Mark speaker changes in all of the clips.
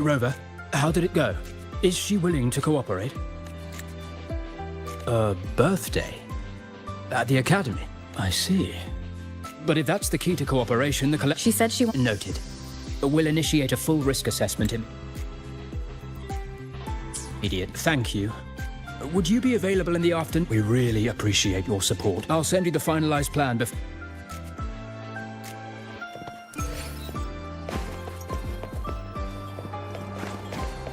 Speaker 1: Rover, how did it go? Is she willing to cooperate? A birthday? At the academy? I see. But if that's the key to cooperation, the
Speaker 2: She said she
Speaker 1: Noted. We'll initiate a full risk assessment in... Idiot, thank you. Would you be available in the afternoon? We really appreciate your support. I'll send you the finalized plan before...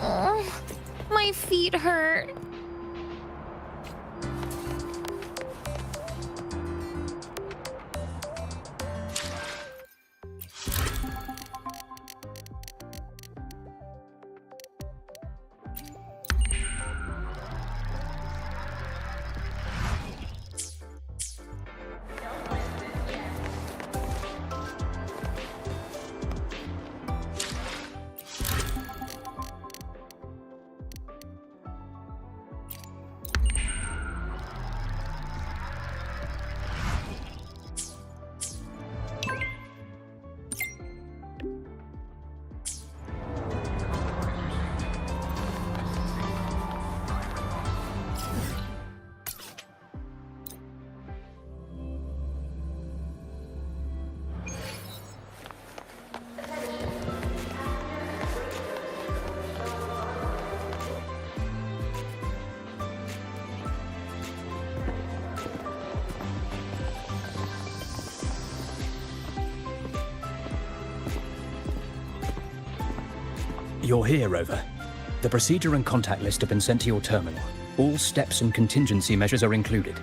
Speaker 2: Oh, my feet hurt.
Speaker 1: You're here, Rover. The procedure and contact list have been sent to your terminal. All steps and contingency measures are included.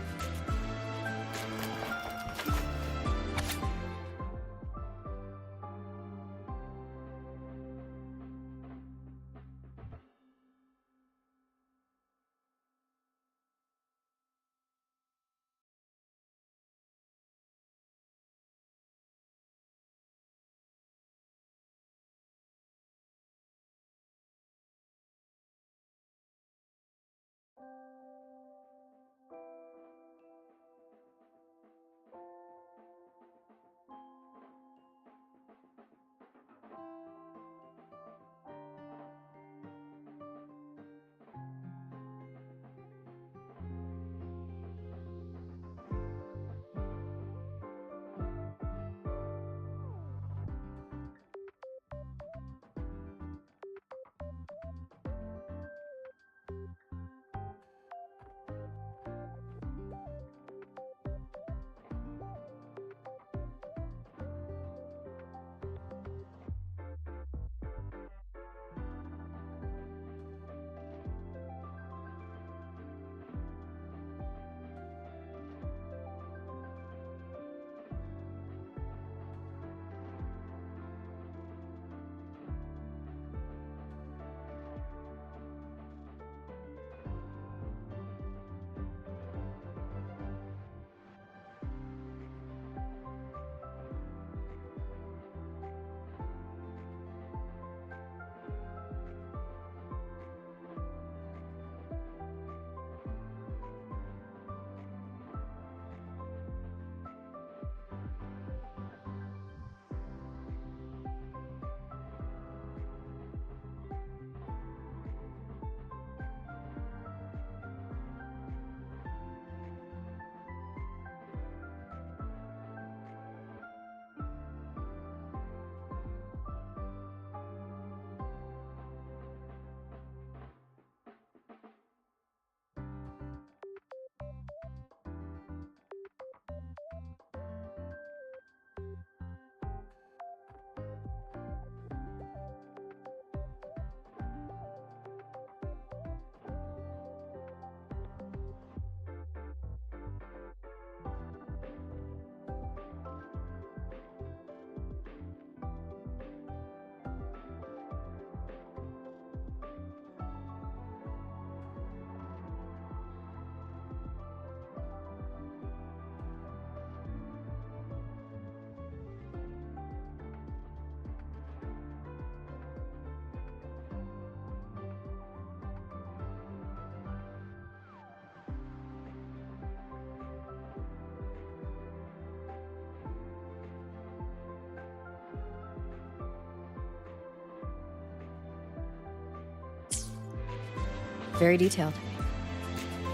Speaker 3: Very detailed.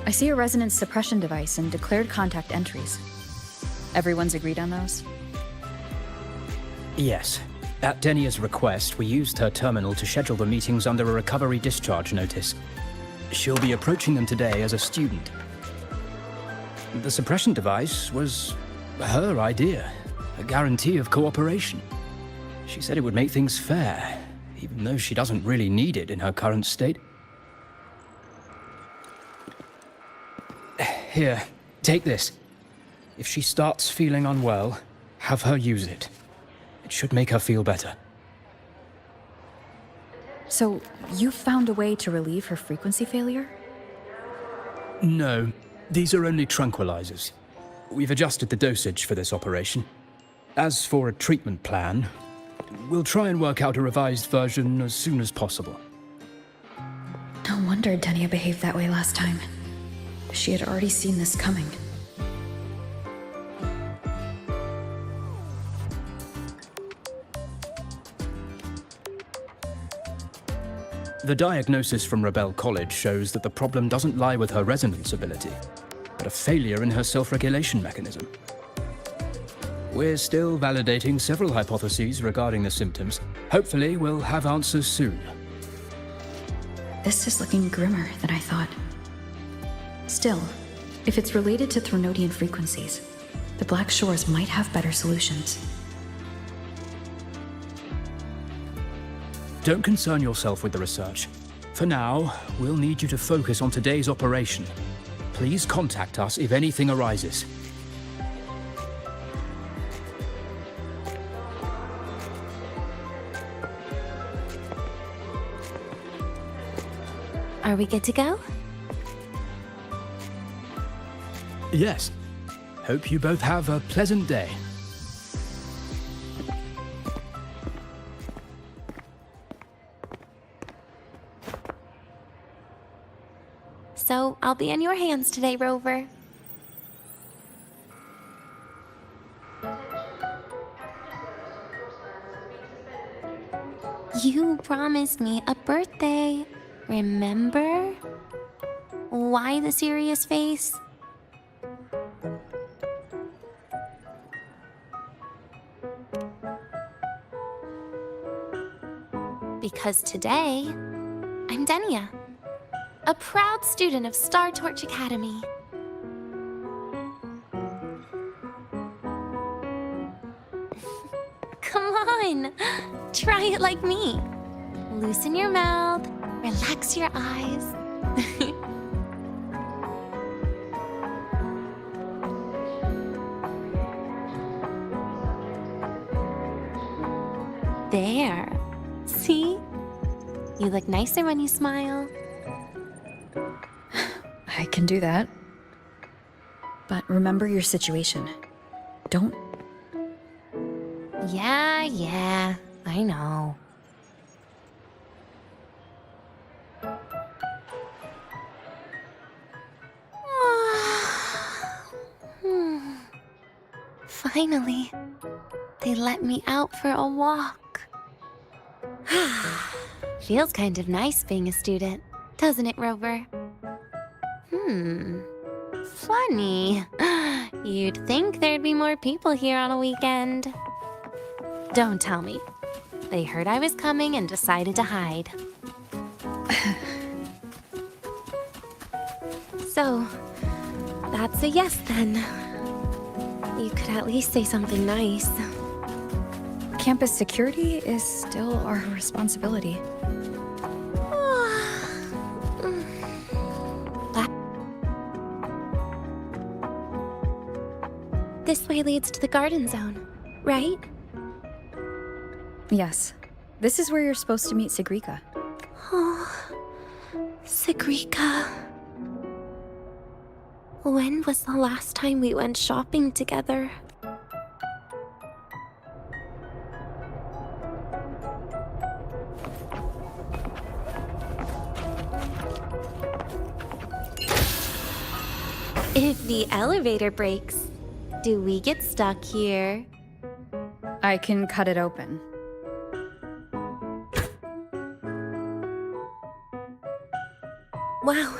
Speaker 3: I see a resonance suppression device and declared contact entries. Everyone's agreed on those?
Speaker 1: Yes. At Denia's request, we used her terminal to schedule the meetings under a recovery discharge notice. She'll be approaching them today as a student. The suppression device was her idea, a guarantee of cooperation. She said it would make things fair, even though she doesn't really need it in her current state. Here, take this. If she starts feeling unwell, have her use it. It should make her feel better.
Speaker 3: So, you found a way to relieve her frequency failure?
Speaker 1: No, these are only tranquilizers. We've adjusted the dosage for this operation. As for a treatment plan, we'll try and work out a revised version as soon as possible.
Speaker 3: No wonder Denia behaved that way last time. She had already seen this coming.
Speaker 1: The diagnosis from Rebel College shows that the problem doesn't lie with her resonance ability, but a failure in her self-regulation mechanism. We're still validating several hypotheses regarding the symptoms. Hopefully, we'll have answers soon.
Speaker 3: This is looking grimmer than I thought. Still, if it's related to Threnodian frequencies, the Black Shores might have better solutions.
Speaker 1: Don't concern yourself with the research. For now, we'll need you to focus on today's operation. Please contact us if anything arises.
Speaker 2: Are we good to go?
Speaker 1: Yes. Hope you both have a pleasant day.
Speaker 2: So, I'll be in your hands today, Rover. You promised me a birthday, remember? Why the serious face? Because today, I'm Denia, a proud student of Star Torch Academy. Come on, try it like me. Loosen your mouth, relax your eyes. There. See? You look nicer when you smile.
Speaker 3: I can do that. But remember your situation. Don't...
Speaker 2: Yeah, I know. Finally, they let me out for a walk. Feels kind of nice being a student, doesn't it, Rover? Funny. You'd think there'd be more people here on a weekend. Don't tell me. They heard I was coming and decided to hide. So, that's a yes then. You could at least say something nice.
Speaker 3: Campus security is still our responsibility.
Speaker 2: This way leads to the garden zone, right?
Speaker 3: Yes. This is where you're supposed to meet Sigrika.
Speaker 2: Oh, Sigrika. When was the last time we went shopping together? If the elevator breaks, do we get stuck here?
Speaker 3: I can cut it open.
Speaker 2: Wow,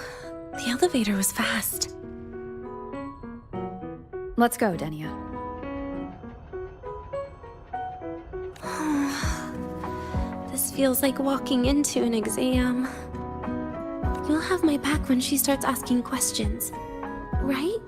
Speaker 2: the elevator was fast.
Speaker 3: Let's go, Denia.
Speaker 2: This feels like walking into an exam. You'll have my back when she starts asking questions, right?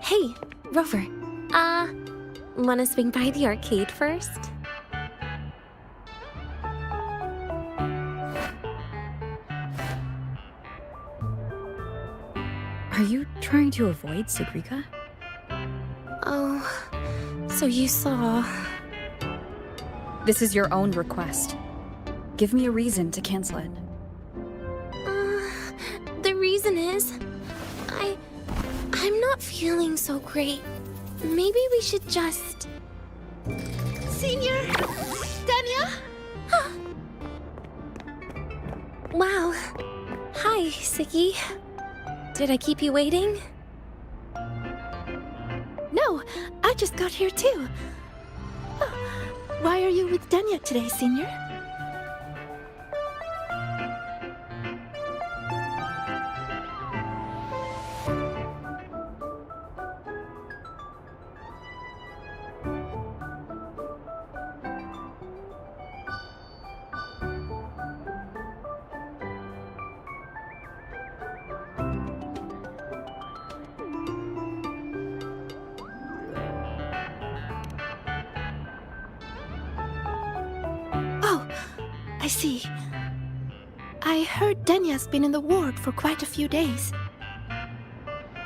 Speaker 2: Hey, Rover. Wanna swing by the arcade first?
Speaker 3: Are you trying to avoid Sigrika?
Speaker 2: Oh, so you saw...
Speaker 3: This is your own request. Give me a reason to cancel it.
Speaker 2: The reason is... I'm not feeling so great. Maybe we should just...
Speaker 4: Senior! Denia!
Speaker 2: Wow. Hi, Siggy. Did I keep you waiting?
Speaker 4: No, I just got here too. Why are you with Denia today, Senior? I see. I heard Denia's been in the ward for quite a few days.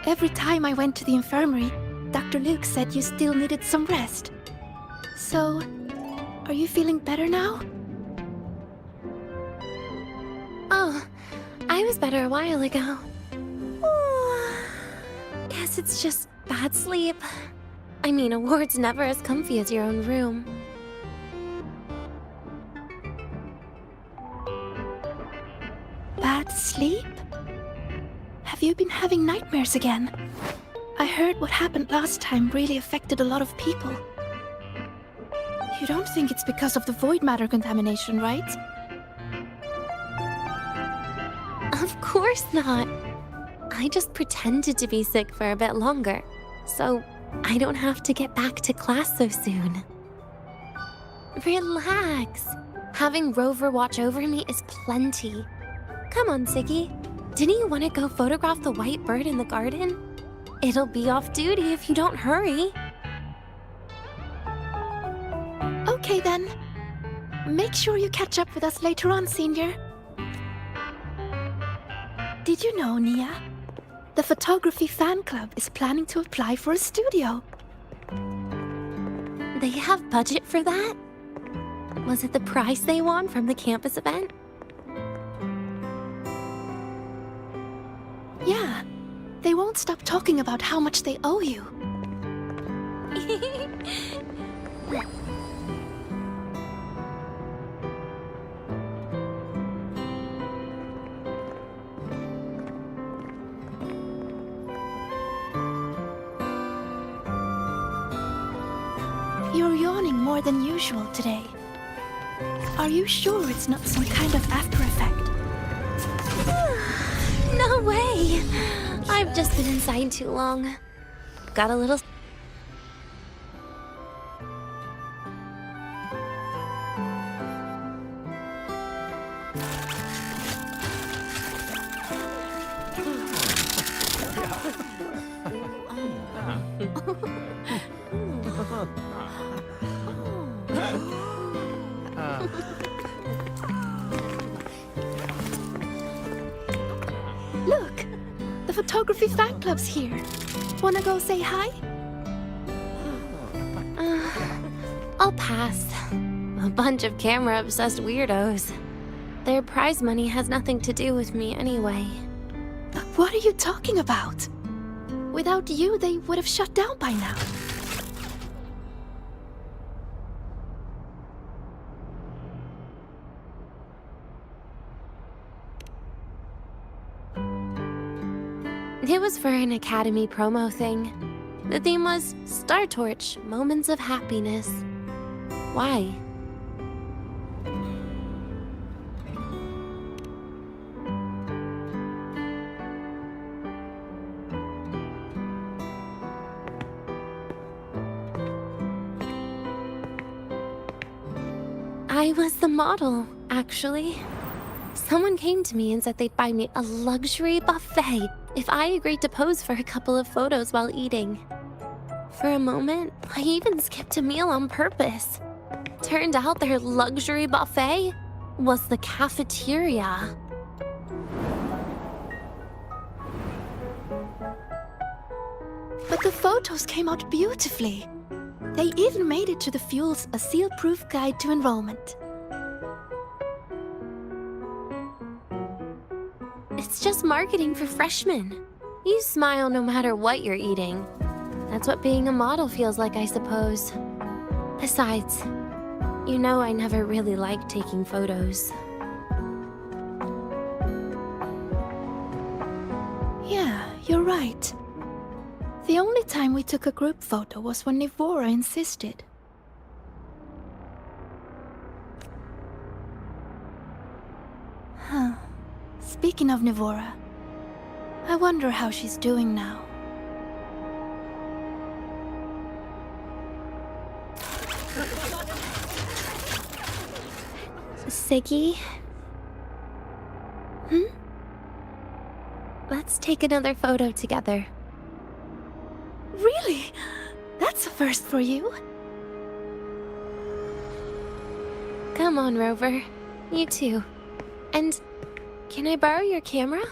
Speaker 4: Every time I went to the infirmary, Dr. Luke said you still needed some rest. So, are you feeling better now?
Speaker 2: Oh, I was better a while ago. Guess it's just bad sleep. I mean, a ward's never as comfy as your own room.
Speaker 4: Bad sleep? Have you been having nightmares again? I heard what happened last time really affected a lot of people. You don't think it's because of the void matter contamination, right?
Speaker 2: Of course not. I just pretended to be sick for a bit longer, so I don't have to get back to class so soon. Relax. Having Rover watch over me is plenty. Come on, Siggy. Didn't you want to go photograph the white bird in the garden? It'll be off duty if you don't hurry.
Speaker 4: Okay then. Make sure you catch up with us later on, Senior. Did you know, Nia? The photography fan club is planning to apply for a studio.
Speaker 2: They have budget for that? Was it the prize they won from the campus event?
Speaker 4: Yeah. They won't stop talking about how much they owe you. You're yawning more than usual today. Are you sure it's not some kind of after effect?
Speaker 2: No way! I've just been inside too long. Got a little...
Speaker 4: Look! The photography fan club's here. Wanna go say hi?
Speaker 2: I'll pass. A bunch of camera-obsessed weirdos. Their prize money has nothing to do with me anyway.
Speaker 4: What are you talking about? Without you, they would have shut down by now.
Speaker 2: It was for an Academy promo thing. The theme was Star Torch, Moments of Happiness. Why? I was the model, actually. Someone came to me and said they'd buy me a luxury buffet if I agreed to pose for a couple of photos while eating. For a moment, I even skipped a meal on purpose. Turned out their luxury buffet was the cafeteria.
Speaker 4: But the photos came out beautifully. They even made it to the Fuel's A Seal-Proof Guide to Enrollment.
Speaker 2: It's just marketing for freshmen. You smile no matter what you're eating. That's what being a model feels like, I suppose. Besides, you know I never really liked taking photos.
Speaker 4: Yeah, you're right. The only time we took a group photo was when Nivora insisted. Huh. Speaking of Nivora, I wonder how she's doing now.
Speaker 2: Siggy? Let's take another photo together.
Speaker 4: Really? That's a first for you.
Speaker 2: Come on, Rover. You too. And can I borrow your camera?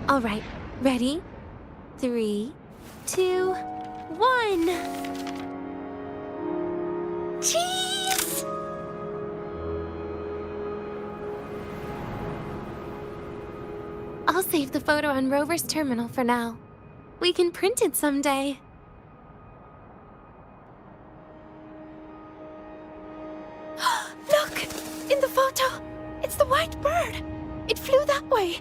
Speaker 2: All right, ready? 3, 2, 1.
Speaker 4: Cheese!
Speaker 2: I'll save the photo on Rover's terminal for now. We can print it someday.
Speaker 4: Look! In the photo! It's the white bird! It flew that way!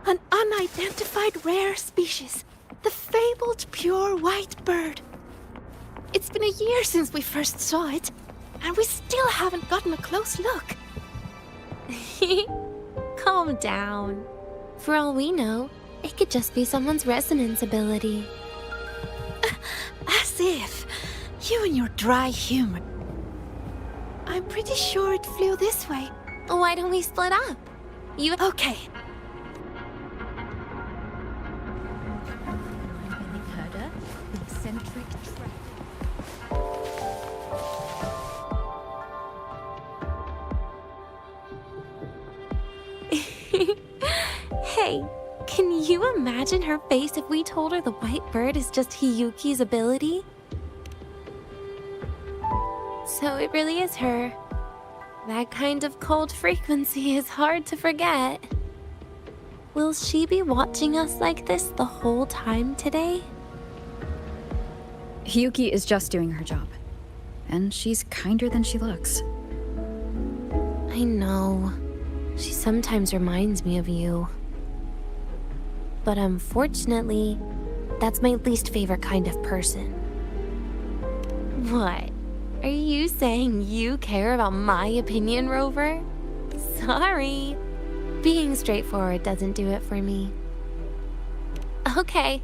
Speaker 4: An unidentified rare species. The fabled pure white bird. It's been a year since we first saw it, and we still haven't gotten a close look.
Speaker 2: Calm down. For all we know, it could just be someone's resonance ability.
Speaker 4: As if. You and your dry humor. I'm pretty sure it flew this way.
Speaker 2: Why don't we split up? You...
Speaker 4: Okay.
Speaker 2: Hey, can you imagine her face if we told her the white bird is just Hiyuki's ability? So it really is her. That kind of cold frequency is hard to forget. Will she be watching us like this the whole time today?
Speaker 3: Hiyuki is just doing her job. And she's kinder than she looks.
Speaker 2: I know. She sometimes reminds me of you. But unfortunately, that's my least favorite kind of person. What? Are you saying you care about my opinion, Rover? Sorry. Being straightforward doesn't do it for me. Okay.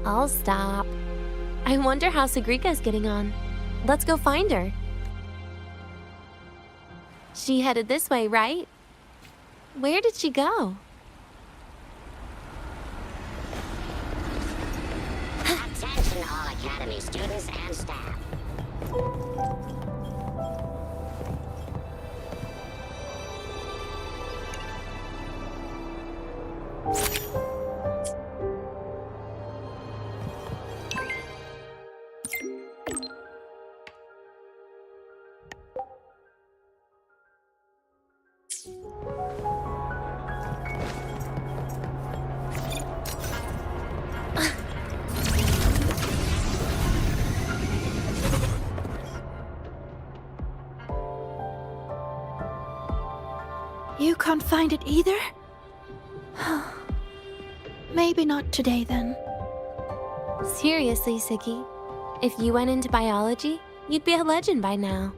Speaker 2: I'll stop. I wonder how Sagrika's getting on. Let's go find her. She headed this way, right? Where did she go?
Speaker 5: Attention all Academy students and staff.
Speaker 4: You can't find it either? Maybe not today then.
Speaker 2: Seriously, Siggy. If you went into biology, you'd be a legend by now.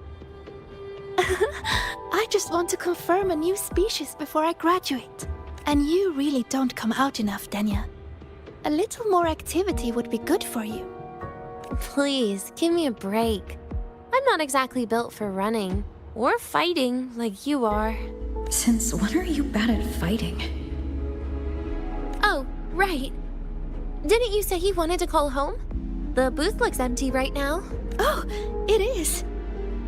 Speaker 4: I just want to confirm a new species before I graduate. And you really don't come out enough, Denya. A little more activity would be good for you.
Speaker 2: Please, give me a break. I'm not exactly built for running or fighting like you are.
Speaker 3: Since when are you bad at fighting?
Speaker 2: Oh, right. Didn't you say you wanted to call home? The booth looks empty right now.
Speaker 4: Oh, it is.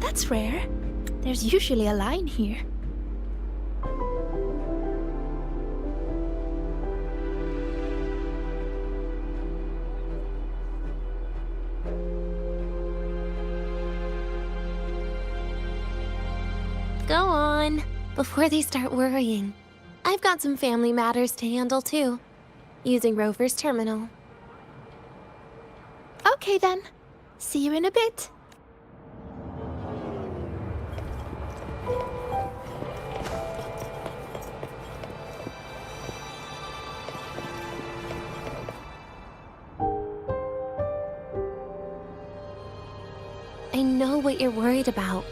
Speaker 4: That's rare. There's usually a line here.
Speaker 2: Go on, before they start worrying. I've got some family matters to handle too, using Rover's terminal.
Speaker 4: Okay then. See you in a bit.
Speaker 2: I know what you're worried about.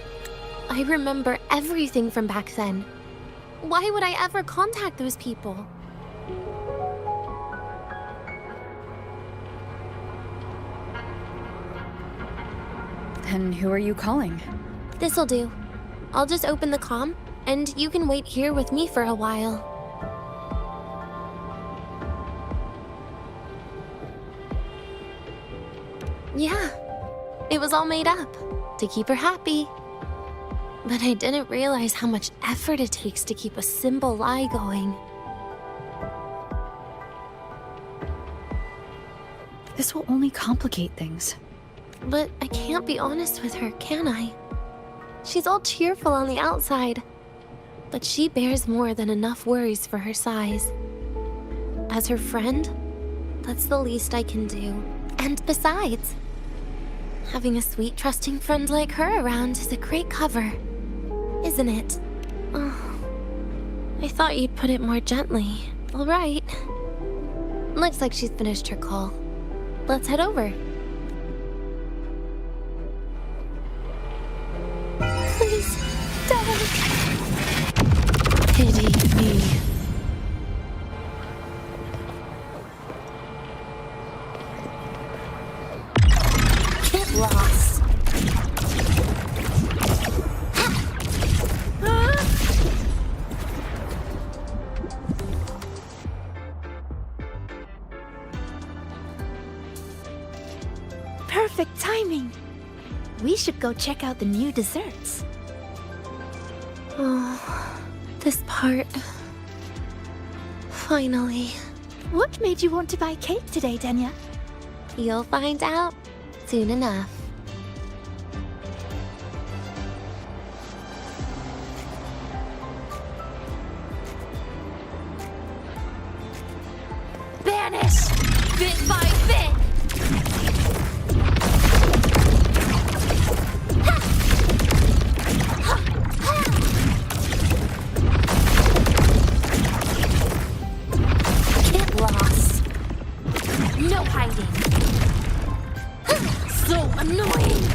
Speaker 2: I remember everything from back then. Why would I ever contact those people?
Speaker 3: And who are you calling?
Speaker 2: This'll do. I'll just open the comm, and you can wait here with me for a while. Yeah, it was all made up to keep her happy. But I didn't realize how much effort it takes to keep a simple lie going.
Speaker 3: This will only complicate things.
Speaker 2: But I can't be honest with her, can I? She's all cheerful on the outside, but she bears more than enough worries for her size. As her friend, that's the least I can do. And besides, having a sweet, trusting friend like her around is a great cover, isn't it? Oh, I thought you'd put it more gently. All right. Looks like she's finished her call. Let's head over. Please, don't. Pity me. Get lost.
Speaker 4: Perfect timing. We should go check out the new desserts.
Speaker 2: Oh, this part. Finally.
Speaker 4: What made you want to buy cake today, Denya?
Speaker 2: You'll find out soon enough. Vanish! Bit by bit! Get lost. No hiding. So annoying!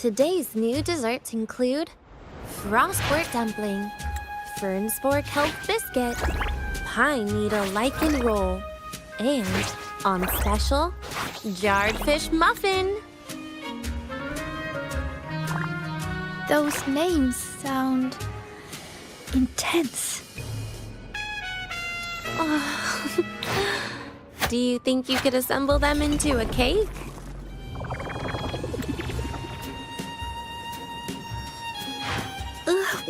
Speaker 2: Today's new desserts include frostwort dumpling, fern spore kelp biscuit, pine needle lichen roll, and, on special, jarred fish muffin.
Speaker 4: Those names sound intense.
Speaker 2: Do you think you could assemble them into a cake?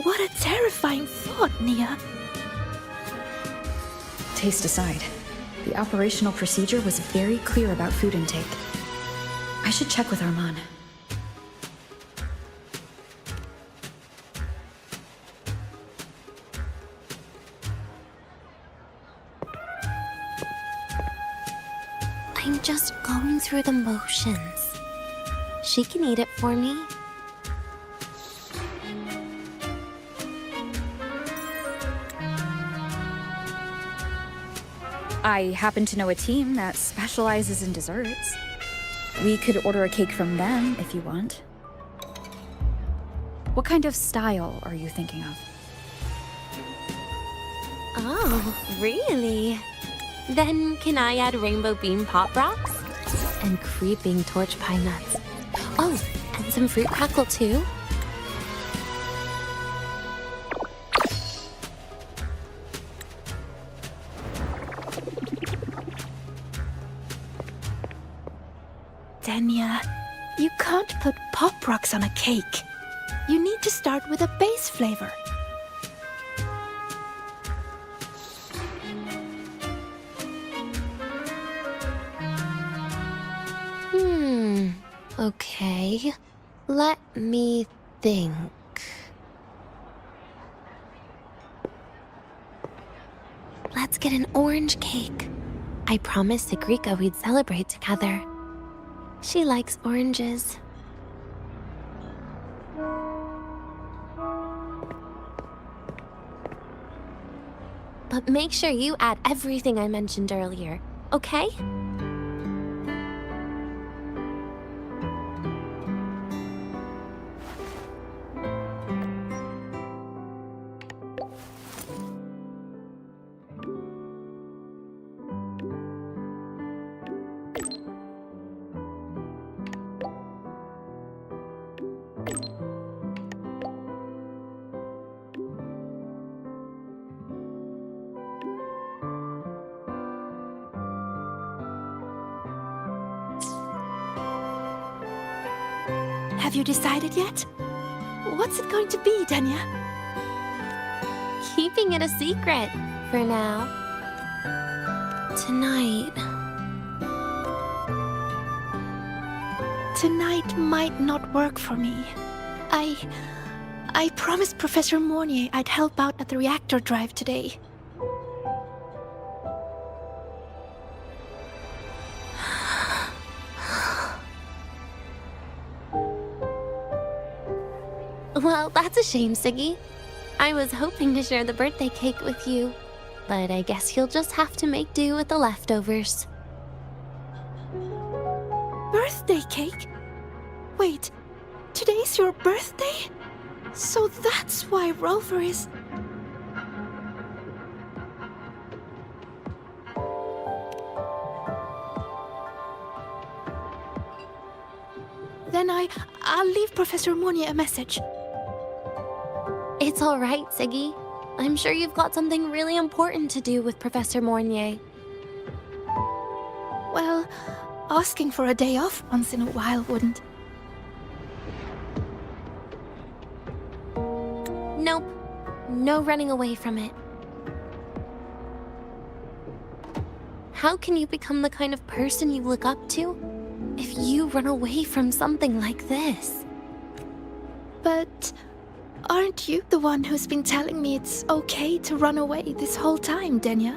Speaker 4: What a terrifying thought, Nia.
Speaker 3: Taste aside, the operational procedure was very clear about food intake. I should check with Arman.
Speaker 2: I'm just going through the motions. She can eat it for me.
Speaker 6: I happen to know a team that specializes in desserts. We could order a cake from them if you want. What kind of style are you thinking of?
Speaker 2: Oh, really? Then can I add rainbow bean pop rocks? And creeping torch pine nuts. Oh, and some fruit crackle too?
Speaker 4: Denya, you can't put pop rocks on a cake. You need to start with a base flavor.
Speaker 2: Okay. Let me think. Let's get an orange cake. I promised Sigrika we'd celebrate together. She likes oranges. But make sure you add everything I mentioned earlier, okay?
Speaker 4: Have you decided yet? What's it going to be, Denya?
Speaker 2: Keeping it a secret for now. Tonight.
Speaker 4: Tonight might not work for me. I promised Professor Mornier I'd help out at the reactor drive today.
Speaker 2: Well, that's a shame, Siggy. I was hoping to share the birthday cake with you, but I guess you'll just have to make do with the leftovers.
Speaker 4: Birthday cake? Wait, today's your birthday? So that's why Rover is... Then I'll leave Professor Mornier a message.
Speaker 2: It's all right, Siggy. I'm sure you've got something really important to do with Professor Mornier.
Speaker 4: Well, asking for a day off once in a while wouldn't.
Speaker 2: Nope. No running away from it. How can you become the kind of person you look up to if you run away from something like this?
Speaker 4: But aren't you the one who's been telling me it's okay to run away this whole time, Denya?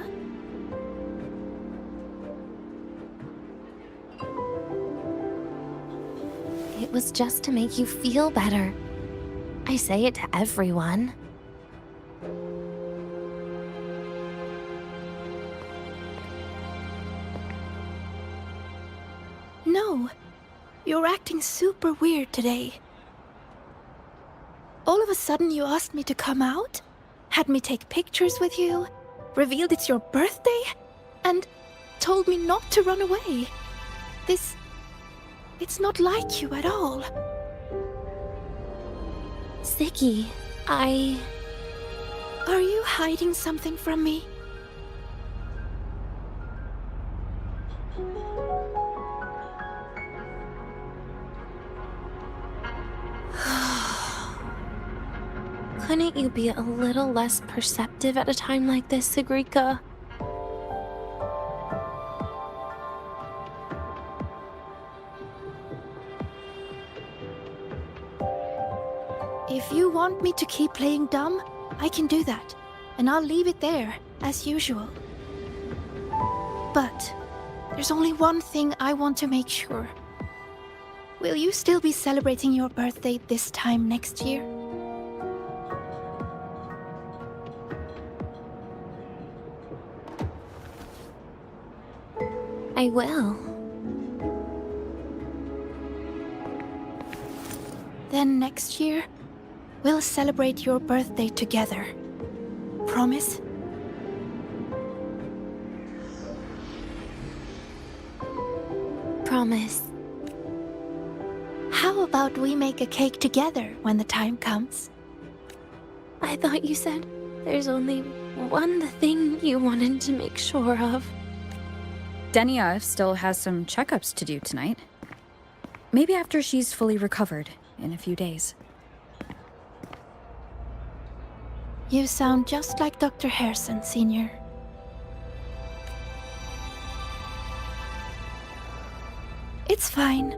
Speaker 2: It was just to make you feel better. I say it to everyone.
Speaker 4: No. You're acting super weird today. All of a sudden, you asked me to come out, had me take pictures with you, revealed it's your birthday, and told me not to run away. It's not like you at all.
Speaker 2: Ziggy,
Speaker 4: Are you hiding something from me?
Speaker 2: Couldn't you be a little less perceptive at a time like this, Sigrika?
Speaker 4: If you want me to keep playing dumb, I can do that, and I'll leave it there, as usual. But there's only one thing I want to make sure. Will you still be celebrating your birthday this time next year?
Speaker 2: I will.
Speaker 4: Then next year, we'll celebrate your birthday together. Promise?
Speaker 2: Promise.
Speaker 4: How about we make a cake together when the time comes?
Speaker 2: I thought you said there's only one thing you wanted to make sure of.
Speaker 6: Denia still has some checkups to do tonight. Maybe after she's fully recovered in a few days.
Speaker 4: You sound just like Dr. Harrison, Senior. It's fine.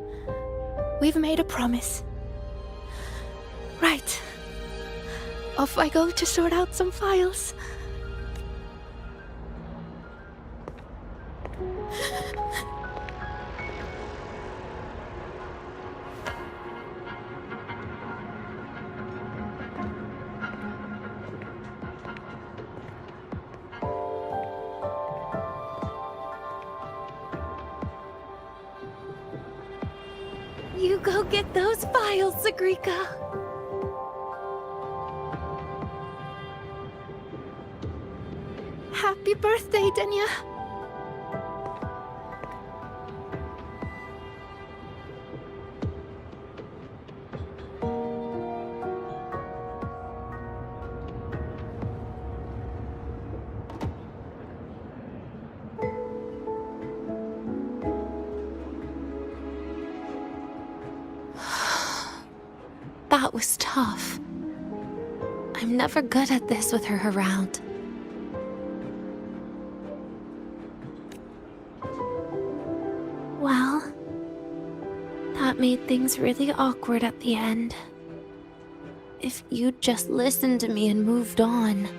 Speaker 4: We've made a promise. Right. Off I go to sort out some files.
Speaker 2: You go get those files, Sigrika.
Speaker 4: Happy birthday, Denia.
Speaker 2: That was tough. I'm never good at this with her around. Well, that made things really awkward at the end. If you'd just listened to me and moved on.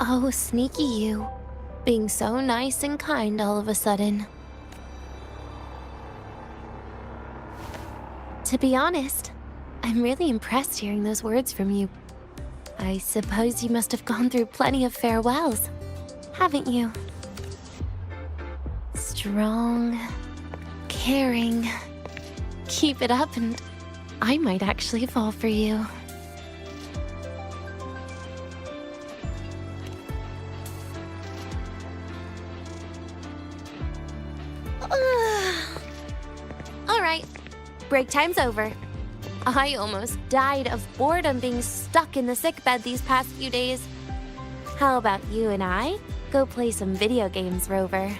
Speaker 2: Oh, sneaky you. Being so nice and kind all of a sudden. To be honest, I'm really impressed hearing those words from you. I suppose you must have gone through plenty of farewells, haven't you? Strong, caring. Keep it up and I might actually fall for you. All right, break time's over. I almost died of boredom being stuck in the sickbed these past few days. How about you and I go play some video games, Rover?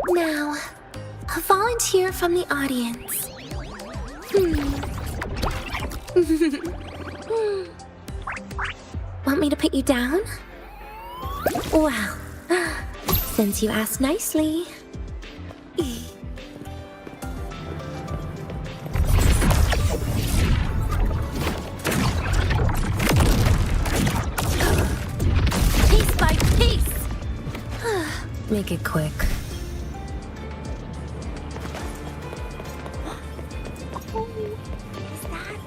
Speaker 2: Now, a volunteer from the audience. Want me to put you down? Well, since you asked nicely. Piece by piece. Make it quick. Is that?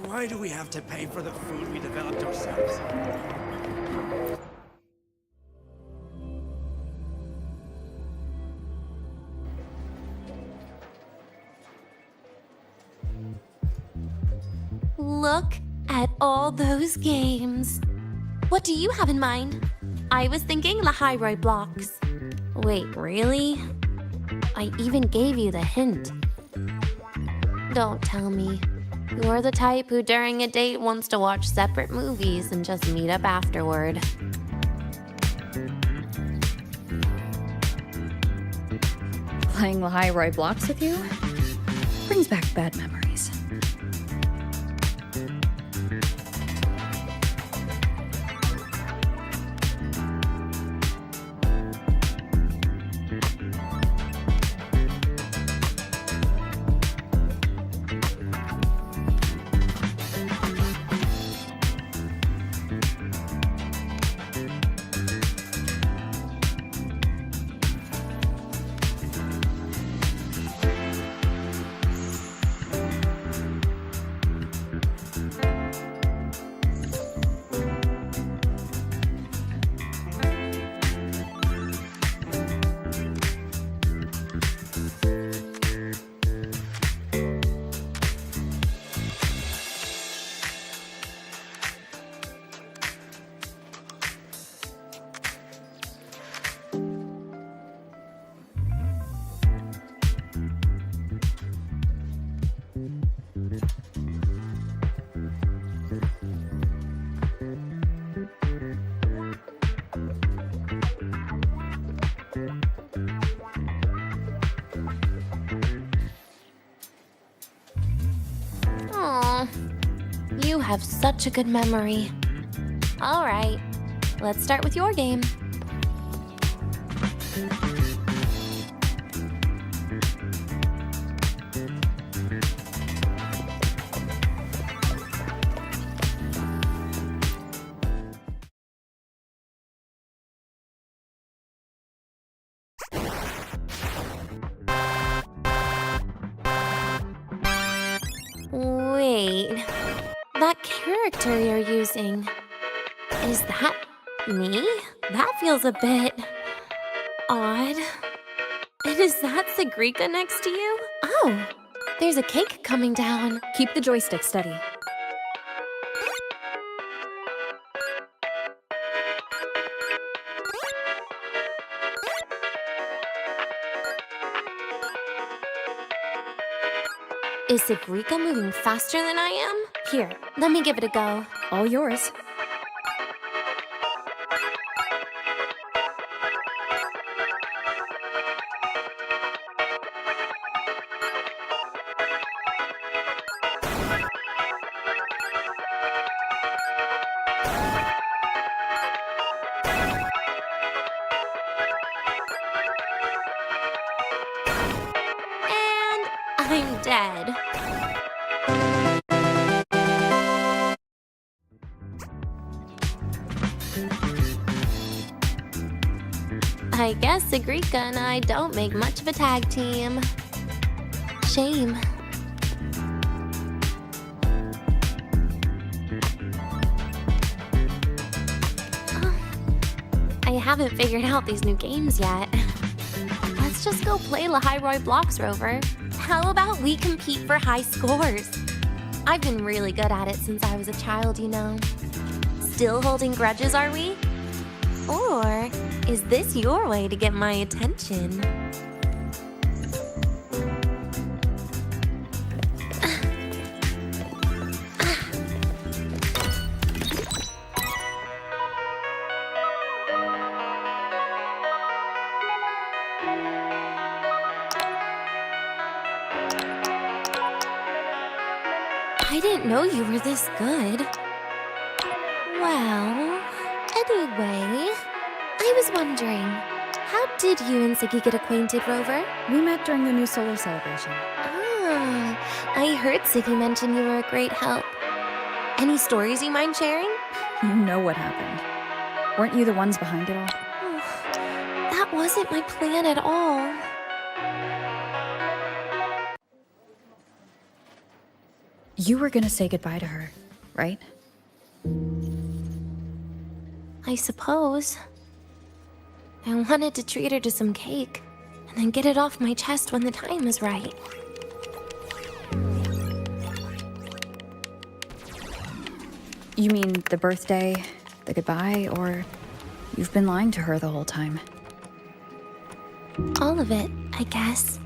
Speaker 7: Why do we have to pay for the food we developed ourselves?
Speaker 2: Look at all those games. What do you have in mind? I was thinking Lahai blocks. Wait, really? I even gave you the hint. Don't tell me. You're the type who during a date wants to watch separate movies and just meet up afterward.
Speaker 6: Playing Lahai Roy blocks with you brings back bad memories.
Speaker 2: You have such a good memory. All right, let's start with your game. Wait, that character you're using, is that me? That feels a bit odd. And is that Sigrika next to you? Oh, there's a cake coming down.
Speaker 6: Keep the joystick steady.
Speaker 2: Is Sigrika moving faster than I am? Here, let me give it a go.
Speaker 6: All yours.
Speaker 2: instead. I guess Agrika and I don't make much of a tag team. Shame. I haven't figured out these new games yet. Let's just go play Lahiroy Blocks, Rover. How about we compete for high scores? I've been really good at it since I was a child, you know. Still holding grudges, are we? Or is this your way to get my attention? I didn't know you were this good. Well, anyway, I was wondering, how did you and Ziggy get acquainted, Rover?
Speaker 6: We met during the new solar celebration.
Speaker 2: Ah, I heard Ziggy mention you were a great help. Any stories you mind sharing?
Speaker 6: You know what happened. Weren't you the ones behind it all?
Speaker 2: That wasn't my plan at all.
Speaker 6: You were gonna say goodbye to her, right?
Speaker 2: I suppose. I wanted to treat her to some cake, and then get it off my chest when the time is right.
Speaker 6: You mean the birthday, the goodbye, or you've been lying to her the whole time?
Speaker 2: All of it, I guess.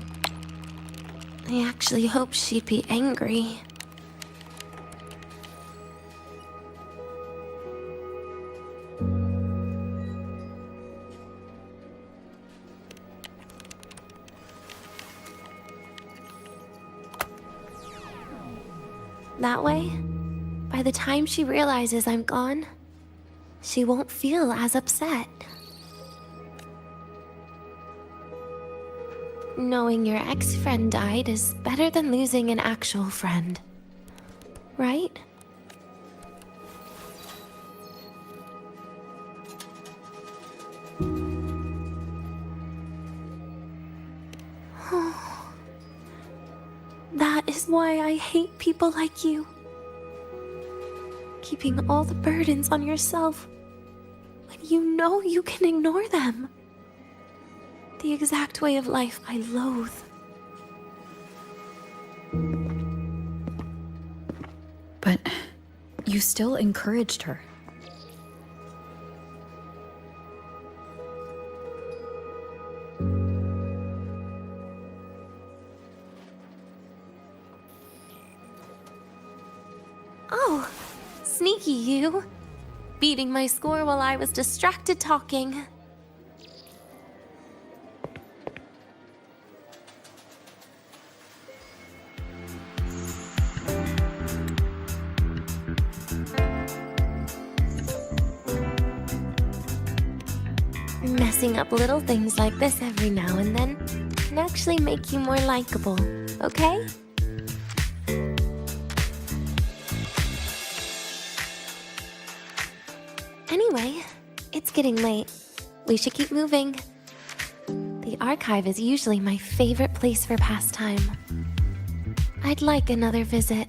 Speaker 2: I actually hoped she'd be angry. That way, by the time she realizes I'm gone, she won't feel as upset. Knowing your ex-friend died is better than losing an actual friend. Right? That is why I hate people like you. Keeping all the burdens on yourself when you know you can ignore them. The exact way of life I loathe.
Speaker 6: But you still encouraged her.
Speaker 2: Oh, sneaky you. Beating my score while I was distracted talking. Messing up little things like this every now and then can actually make you more likable, okay? Anyway, it's getting late. We should keep moving. The archive is usually my favorite place for pastime. I'd like another visit.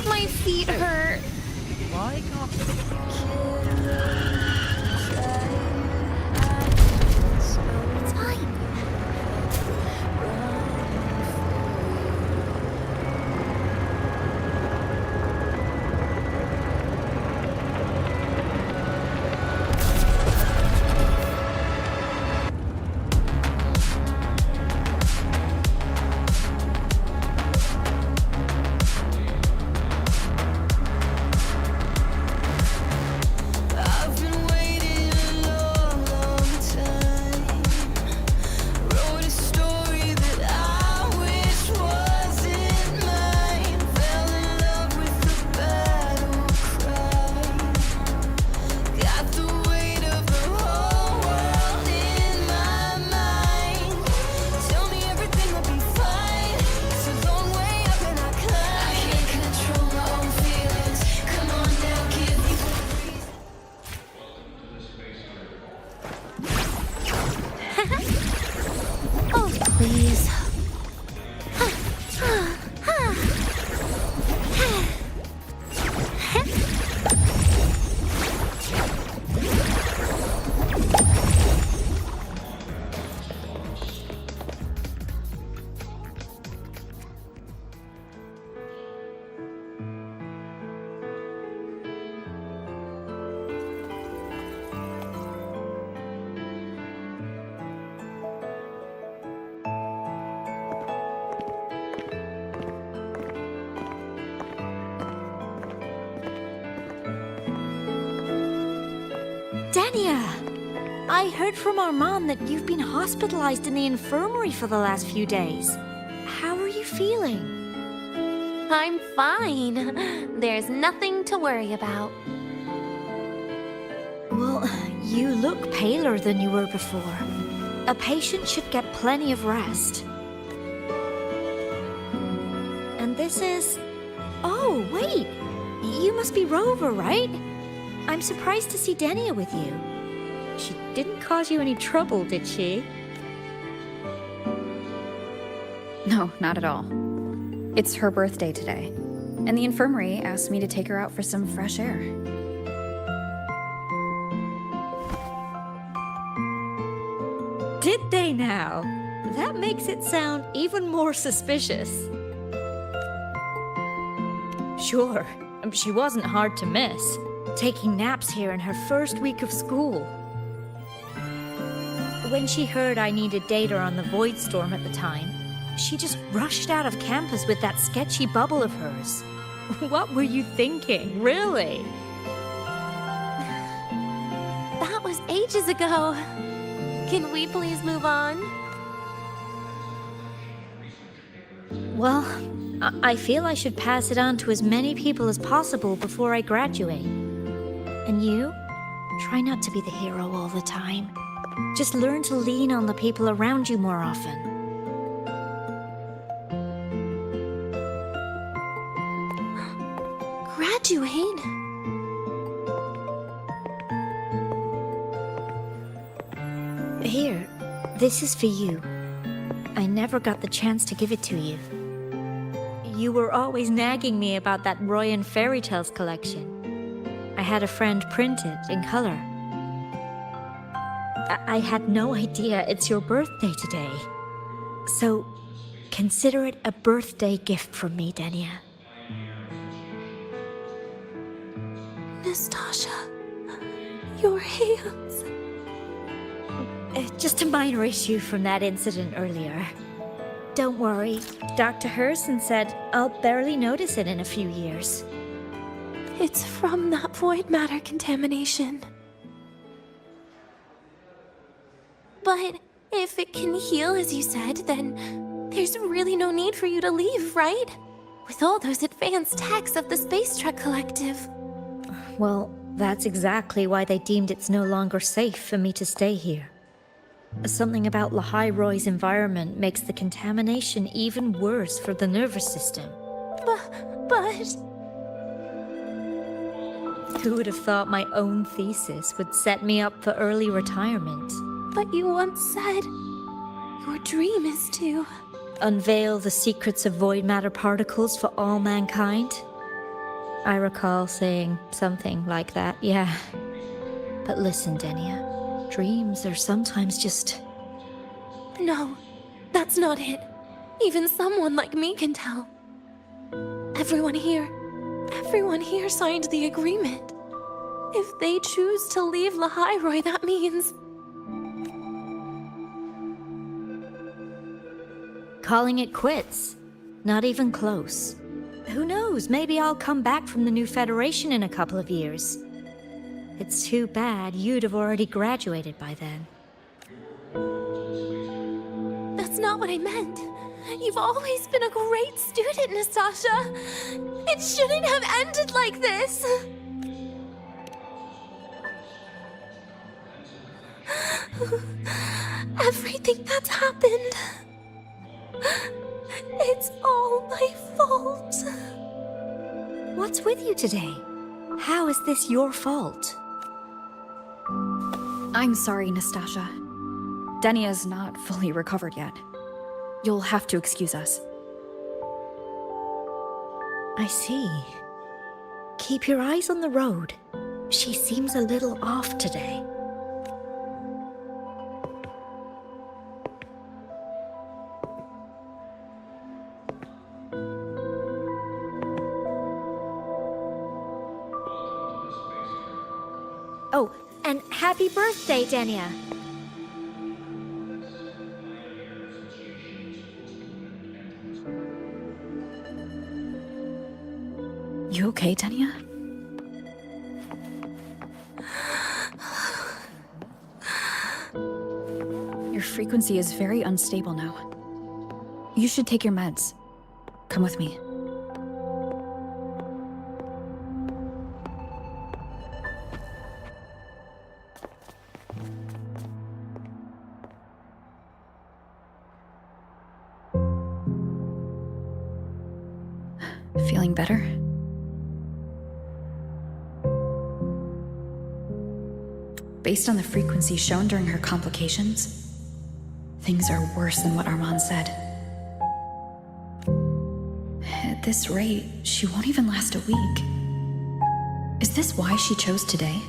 Speaker 2: My feet hurt.
Speaker 7: Why can't
Speaker 2: It's
Speaker 8: Dania! I heard from Armand that you've been hospitalized in the infirmary for the last few days. How are you feeling?
Speaker 2: I'm fine. There's nothing to worry about.
Speaker 8: Well, you look paler than you were before. A patient should get plenty of rest. And this is... Oh, wait! You must be Rover, right? I'm surprised to see Dania with you. She didn't cause you any trouble, did she?
Speaker 6: No, not at all. It's her birthday today, and the infirmary asked me to take her out for some fresh air.
Speaker 8: Did they now? That makes it sound even more suspicious. Sure, she wasn't hard to miss, taking naps here in her first week of school. When she heard I needed data on the Void Storm at the time, she just rushed out of campus with that sketchy bubble of hers. What were you thinking, really?
Speaker 2: That was ages ago. Can we please move on?
Speaker 8: Well, I feel I should pass it on to as many people as possible before I graduate. And you? Try not to be the hero all the time. Just learn to lean on the people around you more often.
Speaker 2: Graduate?
Speaker 8: Here, this is for you. I never got the chance to give it to you. You were always nagging me about that Roy and Fairy Tales collection. I had a friend print it in color. I had no idea it's your birthday today. So, consider it a birthday gift from me, Dania.
Speaker 2: Nastasha, your hands.
Speaker 8: Just a minor issue from that incident earlier. Don't worry, Dr. Herson said I'll barely notice it in a few years.
Speaker 2: It's from that void matter contamination. But if it can heal, as you said, then there's really no need for you to leave, right? With all those advanced techs of the Space Trek Collective.
Speaker 8: Well, that's exactly why they deemed it's no longer safe for me to stay here. Something about Lahai Roy's environment makes the contamination even worse for the nervous system.
Speaker 2: But...
Speaker 8: Who would have thought my own thesis would set me up for early retirement?
Speaker 2: But you once said your dream is to...
Speaker 8: Unveil the secrets of void matter particles for all mankind? I recall saying something like that, yeah. But listen, Dania. Dreams are sometimes just...
Speaker 2: No, that's not it. Even someone like me can tell. Everyone here signed the agreement. If they choose to leave Lahai Roy, that means...
Speaker 8: Calling it quits. Not even close. Who knows, maybe I'll come back from the new Federation in a couple of years. It's too bad you'd have already graduated by then.
Speaker 2: That's not what I meant. You've always been a great student, Nastasha. It shouldn't have ended like this. Everything that's happened... It's all my fault.
Speaker 8: What's with you today? How is this your fault?
Speaker 6: I'm sorry, Nastasha. Dania's not fully recovered yet. You'll have to excuse us.
Speaker 8: I see. Keep your eyes on the road. She seems a little off today. Oh, and happy birthday, Dania.
Speaker 6: You okay, Dania? frequency is very unstable now. You should take your meds. Come with me. Feeling better? Based on the frequency shown during her complications, things are worse than what Armand said. At this rate, she won't even last a week. Is this why she chose today?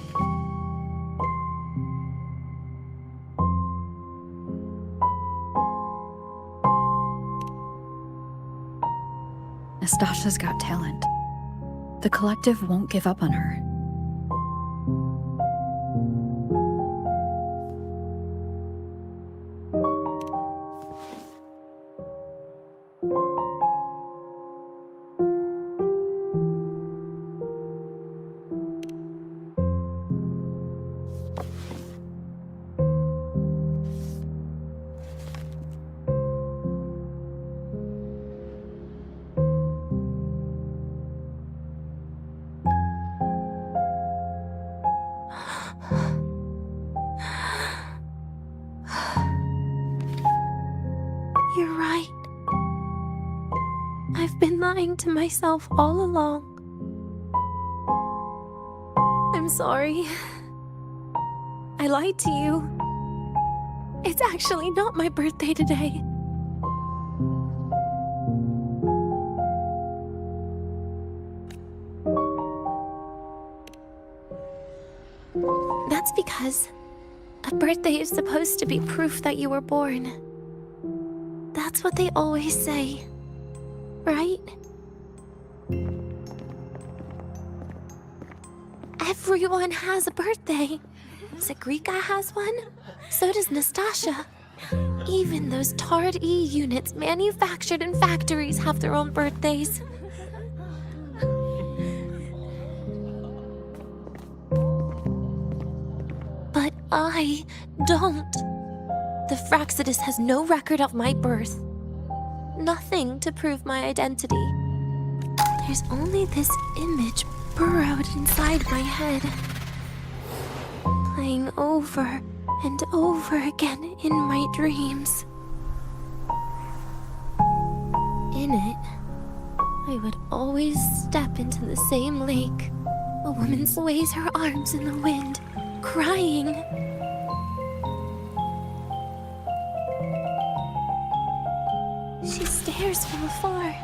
Speaker 6: Nastasha's got talent. The collective won't give up on her.
Speaker 2: You're right. I've been lying to myself all along. I'm sorry. I lied to you. It's actually not my birthday today. That's because a birthday is supposed to be proof that you were born. That's what they always say, right? Everyone has a birthday. Zagrika has one, so does Nastasha. Even those Tard E units manufactured in factories have their own birthdays. But I don't. The Fraxidus has no record of my birth. Nothing to prove my identity. There's only this image burrowed inside my head, playing over and over again in my dreams. In it, I would always step into the same lake. A woman sways her arms in the wind, crying. She stares from afar,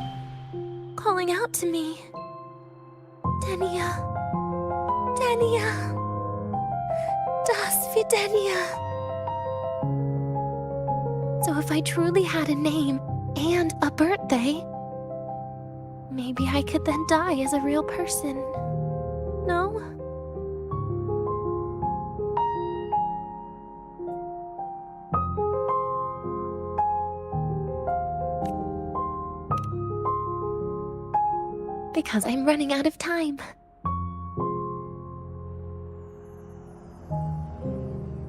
Speaker 2: calling out to me. Denia. Denia. Das Videnia. So if I truly had a name and a birthday, maybe I could then die as a real person. No? Because I'm running out of time.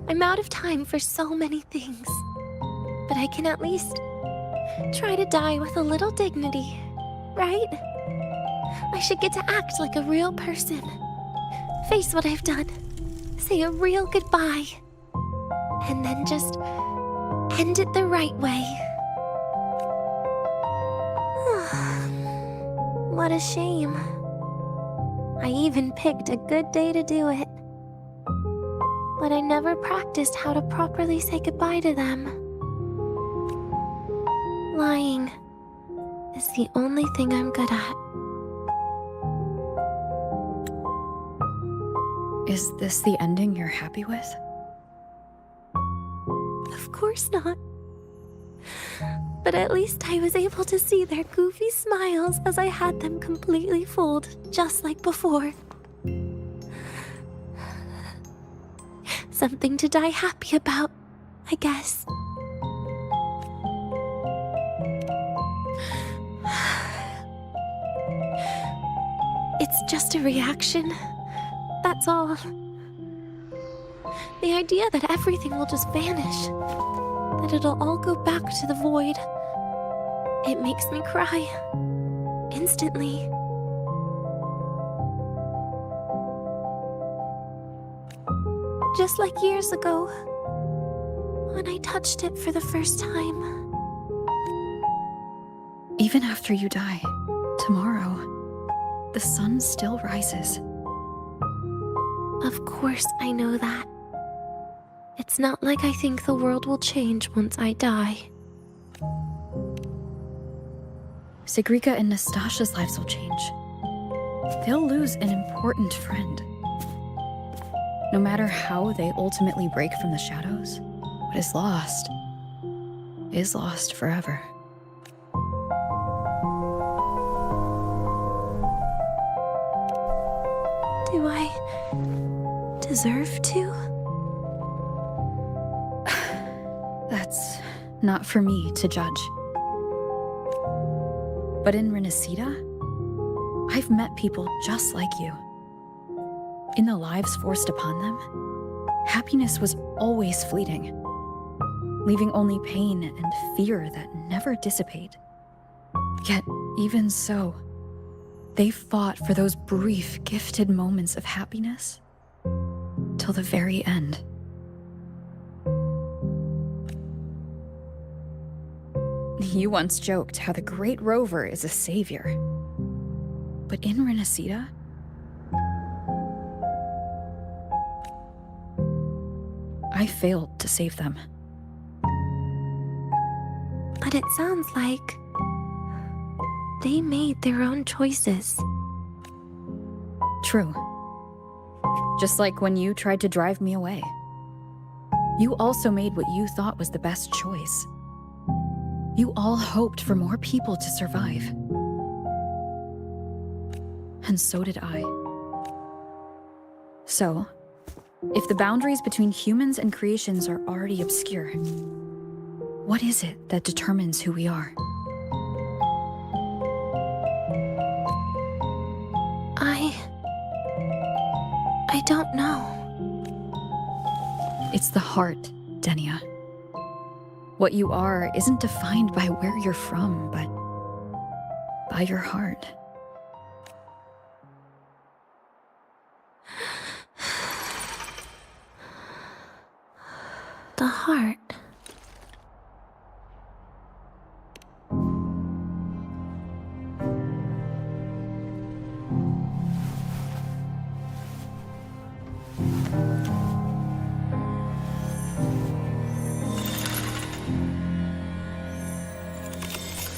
Speaker 2: I'm out of time for so many things. But I can at least try to die with a little dignity, right? I should get to act like a real person. Face what I've done. Say a real goodbye. And then just end it the right way. What a shame. I even picked a good day to do it. But I never practiced how to properly say goodbye to them. Lying is the only thing I'm good at.
Speaker 6: Is this the ending you're happy with?
Speaker 2: Of course not. But at least I was able to see their goofy smiles as I had them completely fooled, just like before. Something to die happy about, I guess. It's just a reaction. That's all. The idea that everything will just vanish. that it'll all go back to the void. It makes me cry. Instantly. Just like years ago, when I touched it for the first time.
Speaker 3: Even after you die, tomorrow, the sun still rises.
Speaker 2: Of course I know that. It's not like I think the world will change once I die.
Speaker 3: Sigrika and Nastasha's lives will change. They'll lose an important friend. No matter how they ultimately break from the shadows, what is lost forever.
Speaker 2: Do I deserve to?
Speaker 3: That's not for me to judge. But in Renacida, I've met people just like you. In the lives forced upon them, happiness was always fleeting, leaving only pain and fear that never dissipate. Yet, even so, they fought for those brief, gifted moments of happiness till the very end. You once joked how the Great Rover is a savior. But in Renacida, I failed to save them.
Speaker 2: But it sounds like they made their own choices.
Speaker 3: True. Just like when you tried to drive me away. You also made what you thought was the best choice. You all hoped for more people to survive. And so did I. So, if the boundaries between humans and creations are already obscure, what is it that determines who we are?
Speaker 2: I don't know.
Speaker 3: It's the heart, Denia. What you are isn't defined by where you're from, but by your heart.
Speaker 2: The heart.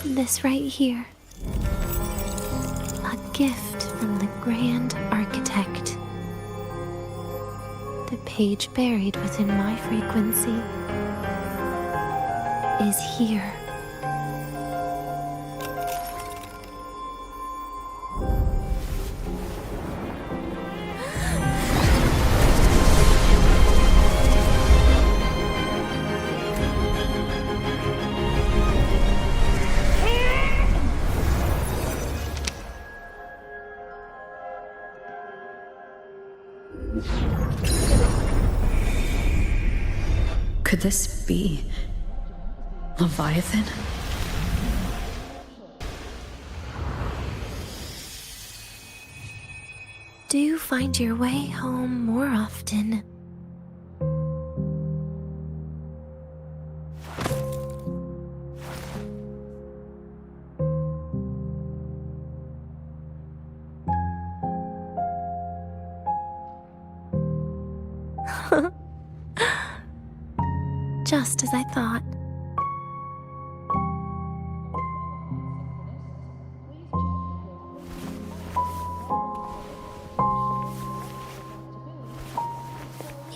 Speaker 2: This right here. A gift from the Grand Architect. The page buried within my frequency is here.
Speaker 3: Could this be Leviathan?
Speaker 2: Do you find your way home more often? Just as I thought.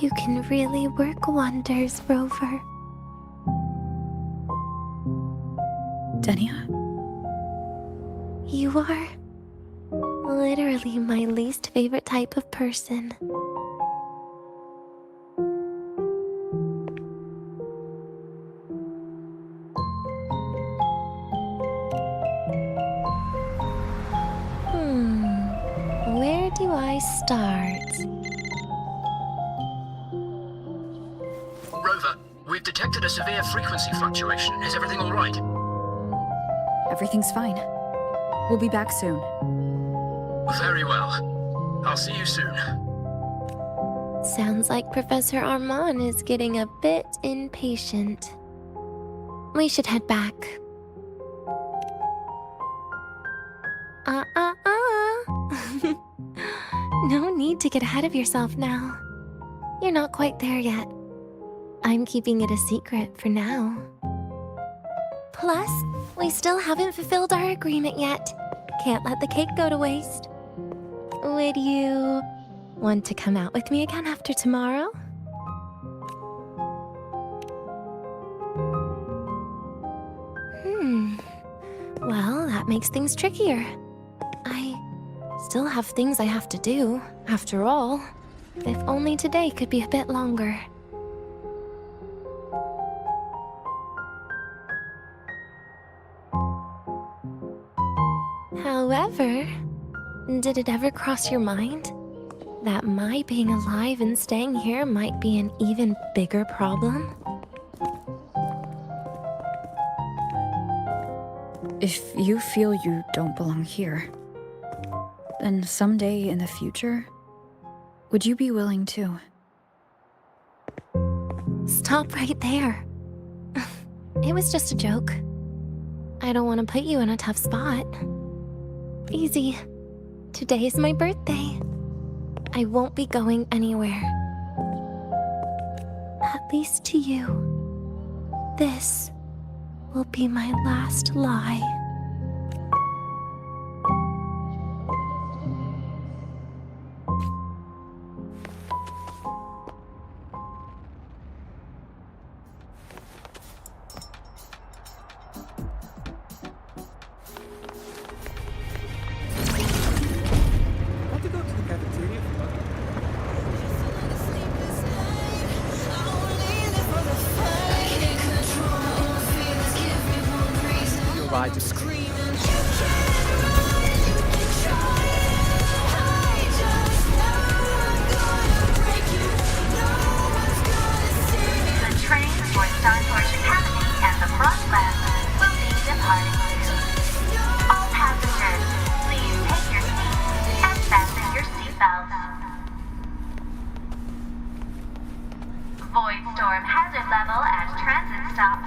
Speaker 2: You can really work wonders, Rover.
Speaker 3: Denia?
Speaker 2: You are literally my least favorite type of person. Where do I start?
Speaker 9: Rover, we
Speaker 1: We've detected a severe frequency fluctuation. Is everything all right?
Speaker 6: Everything's fine. We'll be back soon.
Speaker 1: Very well. I'll see you soon.
Speaker 2: Sounds like Professor Armand is getting a bit impatient. We should head back. No need to get ahead of yourself now. You're not quite there yet. I'm keeping it a secret for now. Plus, we still haven't fulfilled our agreement yet. Can't let the cake go to waste. Would you want to come out with me again after tomorrow? Well, that makes things trickier. I still have things I have to do, after all. If only today could be a bit longer. However, did it ever cross your mind that my being alive and staying here might be an even bigger problem?
Speaker 6: If you feel you don't belong here, then someday in the future, would you be willing to?
Speaker 2: Stop right there. It was just a joke. I don't want to put you in a tough spot. Easy. Today is my birthday. I won't be going anywhere. At least to you. This will be my last lie.
Speaker 7: Want to go to the cafeteria for lunch? You'll ride to school.
Speaker 9: The train for Starforge Academy and the Frostland will be departing soon. All passengers, please take your seats and fasten your seatbelts. Void storm hazard level at transit stop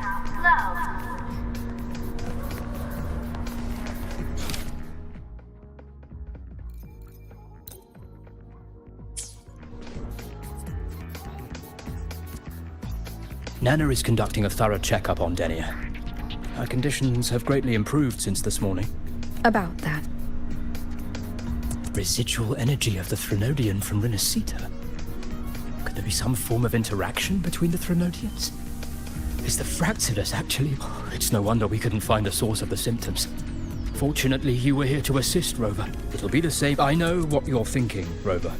Speaker 9: low.
Speaker 1: Nana is conducting a thorough checkup on Denia. Her conditions have greatly improved since this morning.
Speaker 6: About that.
Speaker 1: Residual energy of the Threnodian from Renacita. Could there be some form of interaction between the Threnodians? Is the Fractilus actually... It's no wonder we couldn't find the source of the symptoms. Fortunately, you were here to assist, Rover. It'll be the same... I know what you're thinking, Rover.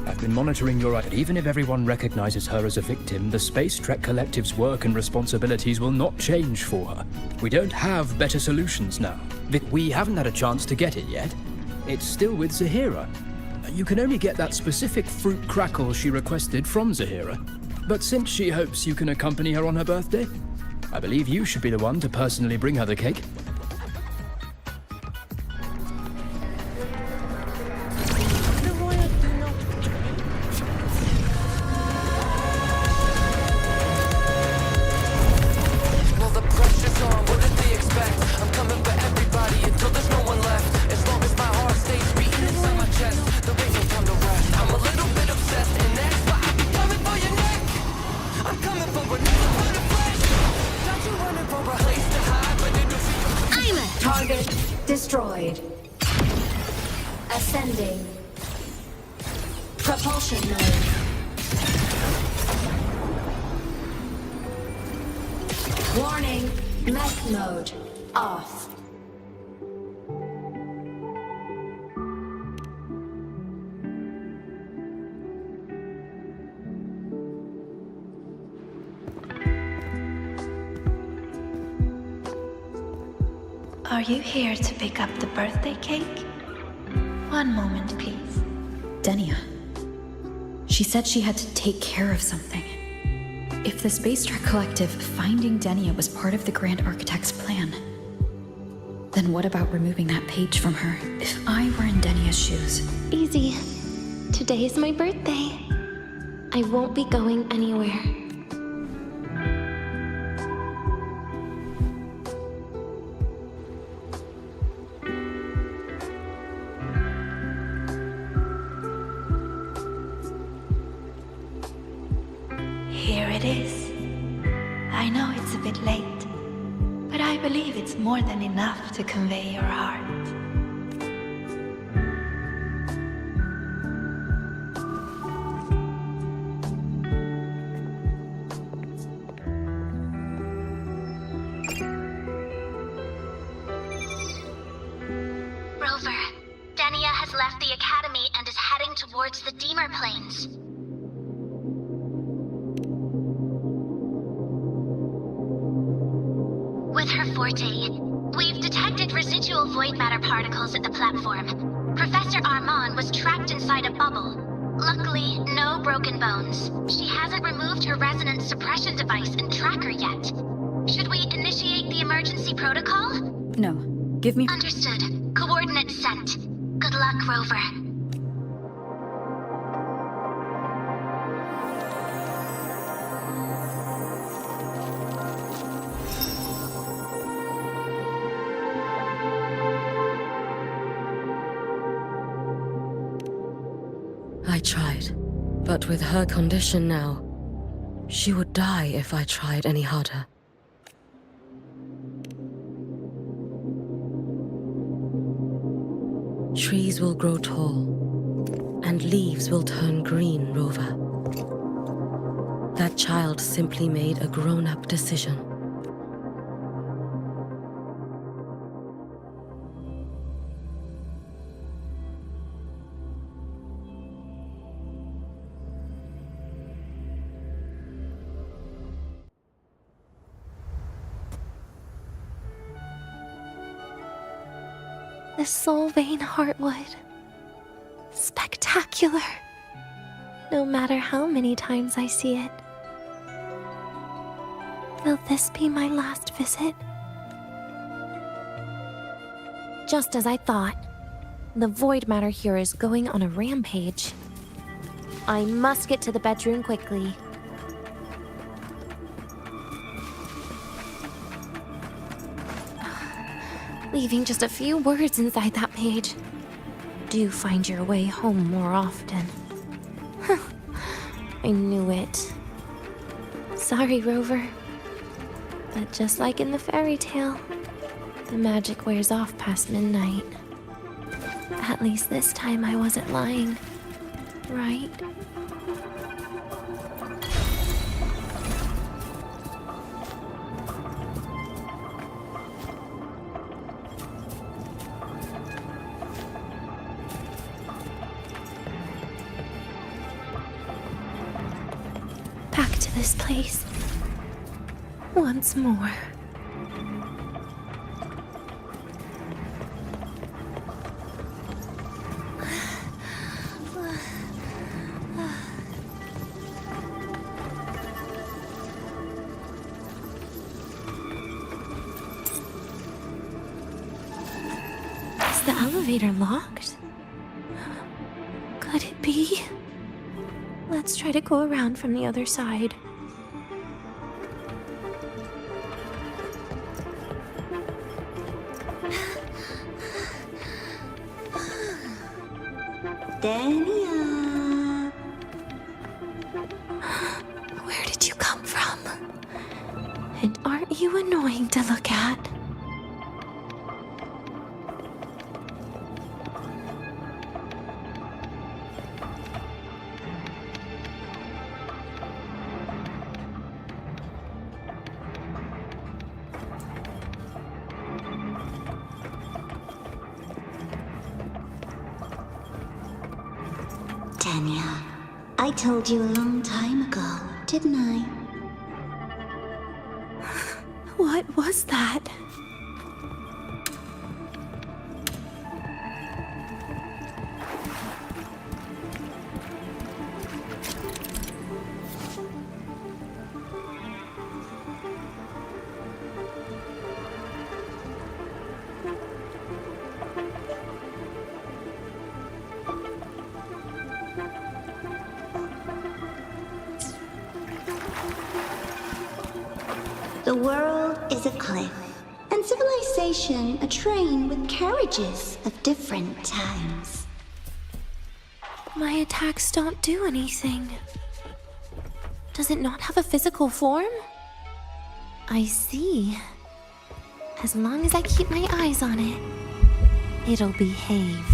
Speaker 1: I've been monitoring your... Even if everyone recognizes her as a victim, the Space Trek Collective's work and responsibilities will not change for her. We don't have better solutions now. We haven't had a chance to get it yet. It's still with Zahira. You can only get that specific fruit crackle she requested from Zahira. But since she hopes you can accompany her on her birthday, I believe you should be the one to personally bring her the cake.
Speaker 10: Target destroyed. Ascending. Propulsion mode. Warning, mech mode off.
Speaker 4: Are you here to pick up the birthday cake? One moment, please.
Speaker 3: Denia, She said she had to take care of something. If the Space Trek Collective finding Denia was part of the Grand Architect's plan, then what about removing that page from her? If I were in Denia's shoes...
Speaker 2: Easy. Today is my birthday. I won't be going anywhere.
Speaker 9: Here it is. I know it's a bit late, but I believe it's more than enough to convey your heart.
Speaker 11: Rover, Denia has left the Academy and is heading towards the Deemer Plains. With her forte, we've detected residual void matter particles at the platform. Professor Armand was trapped inside a bubble. Luckily, no broken bones. She hasn't removed her resonance suppression device and tracker yet. Should we initiate the emergency protocol?
Speaker 3: No. Give me...
Speaker 11: Understood. Coordinates sent. Good luck, Rover.
Speaker 12: I tried, but with her condition now, she would die if I tried any harder. Trees will grow tall, and leaves will turn green, Rover. That child simply made a grown-up decision.
Speaker 2: The Soul Vein Heartwood. Spectacular. No matter how many times I see it. Will this be my last visit? Just as I thought. The void matter here is going on a rampage. I must get to the bedroom quickly. Leaving just a few words inside that page. Do find your way home more often. I knew it. Sorry, Rover. But just like in the fairy tale, the magic wears off past midnight. At least this time I wasn't lying, right? Back to this place. Once more. Is the elevator locked? Could it be? Let's try to go around from the other side.
Speaker 5: Denia.
Speaker 2: Where did you come from? And aren't you annoying to look at?
Speaker 5: Denia, I told you a long time ago, didn't I?
Speaker 2: What was that?
Speaker 13: is a cliff, and civilization a train with carriages of different times.
Speaker 2: My attacks don't do anything. Does it not have a physical form? I see. As long as I keep my eyes on it, it'll behave.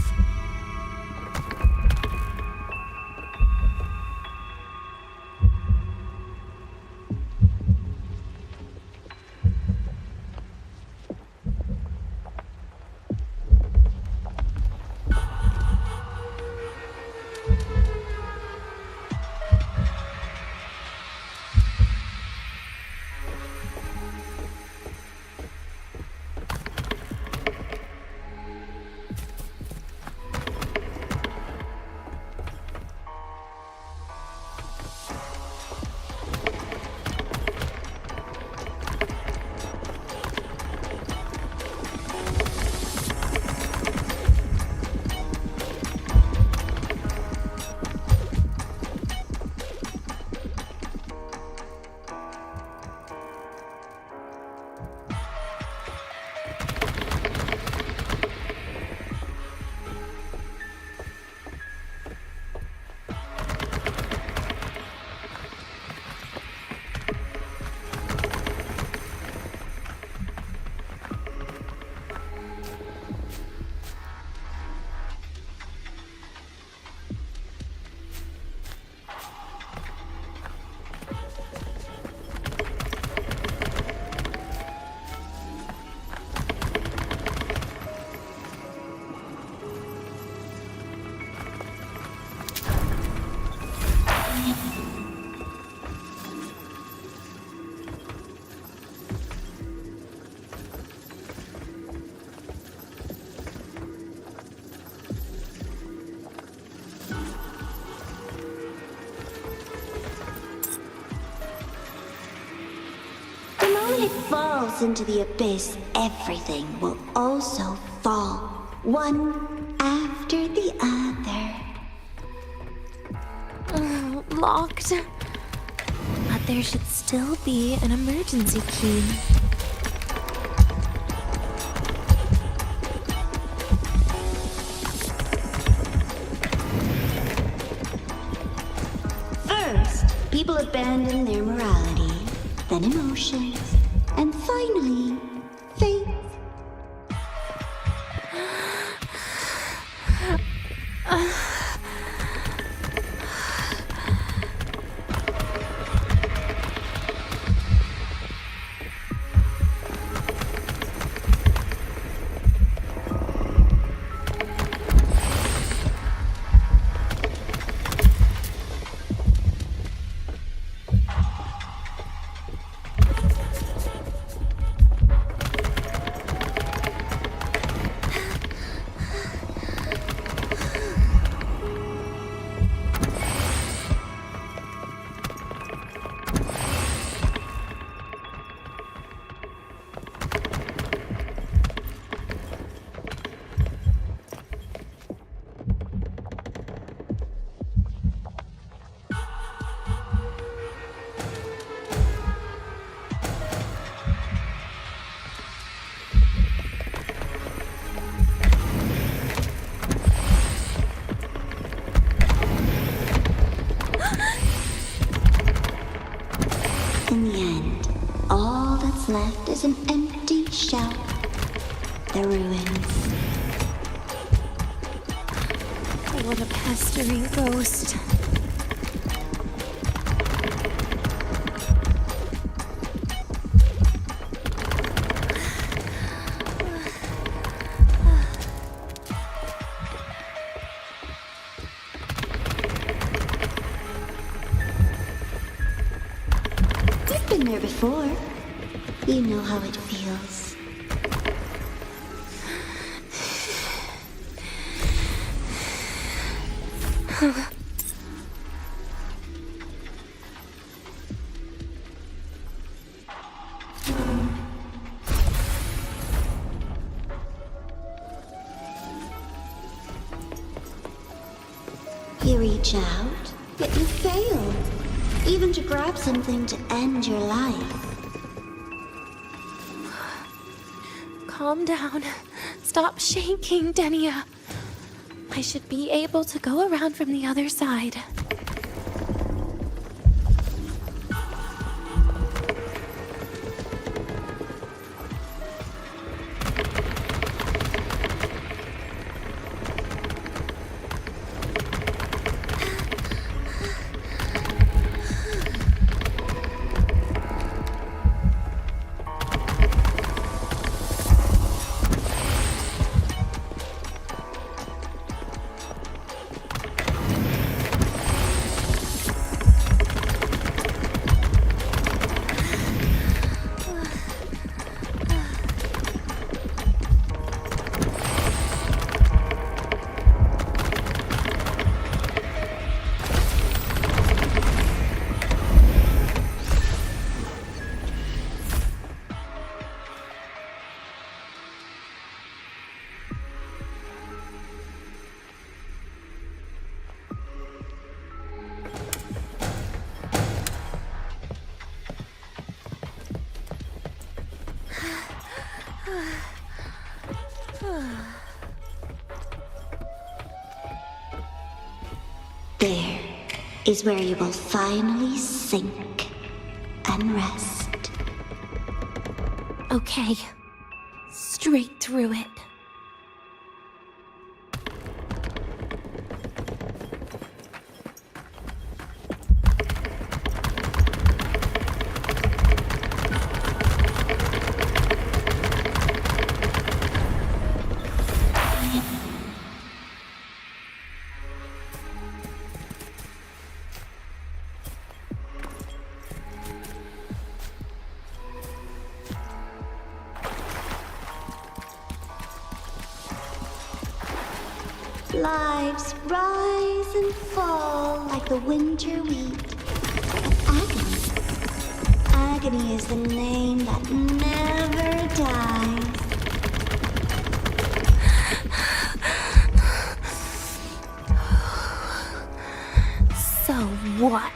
Speaker 13: When it falls into the abyss, everything will also fall, one after the other.
Speaker 2: Locked. But there should still be an emergency key.
Speaker 13: First, people abandon their morality, then emotions, and finally, faith. In the end, all that's left is an empty shell. The ruins.
Speaker 2: What a pestering ghost.
Speaker 13: You've been there before. You know how it feels. You reach out, yet you fail. Even to grab something to end your life.
Speaker 2: Calm down. Stop shaking, Denia. I should be able to go around from the other side.
Speaker 13: There is where you will finally sink and rest.
Speaker 2: Okay. Straight through it.
Speaker 13: Lives rise and fall like the winter wheat. But agony is the name that never dies.
Speaker 2: So what?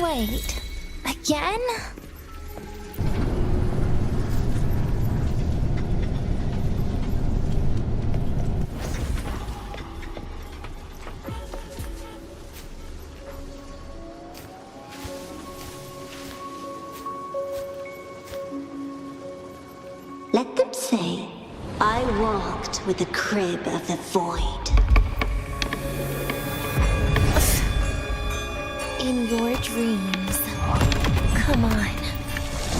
Speaker 2: Wait, again?
Speaker 13: Let them say, I walked with the crib of the void.
Speaker 2: In your dreams. Come on.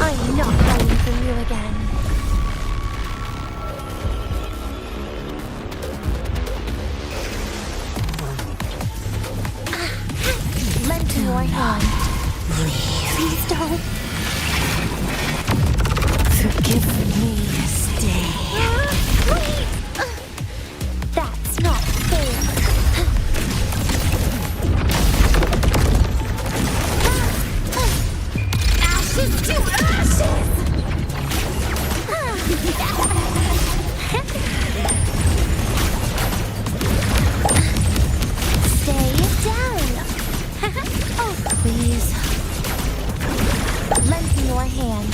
Speaker 2: I'm not running from you again. Lend me your hand. Please don't. Forgive me. Stay. Please. That's not fair. Ashes to ashes! Stay down. Oh, please. Lend me your hand.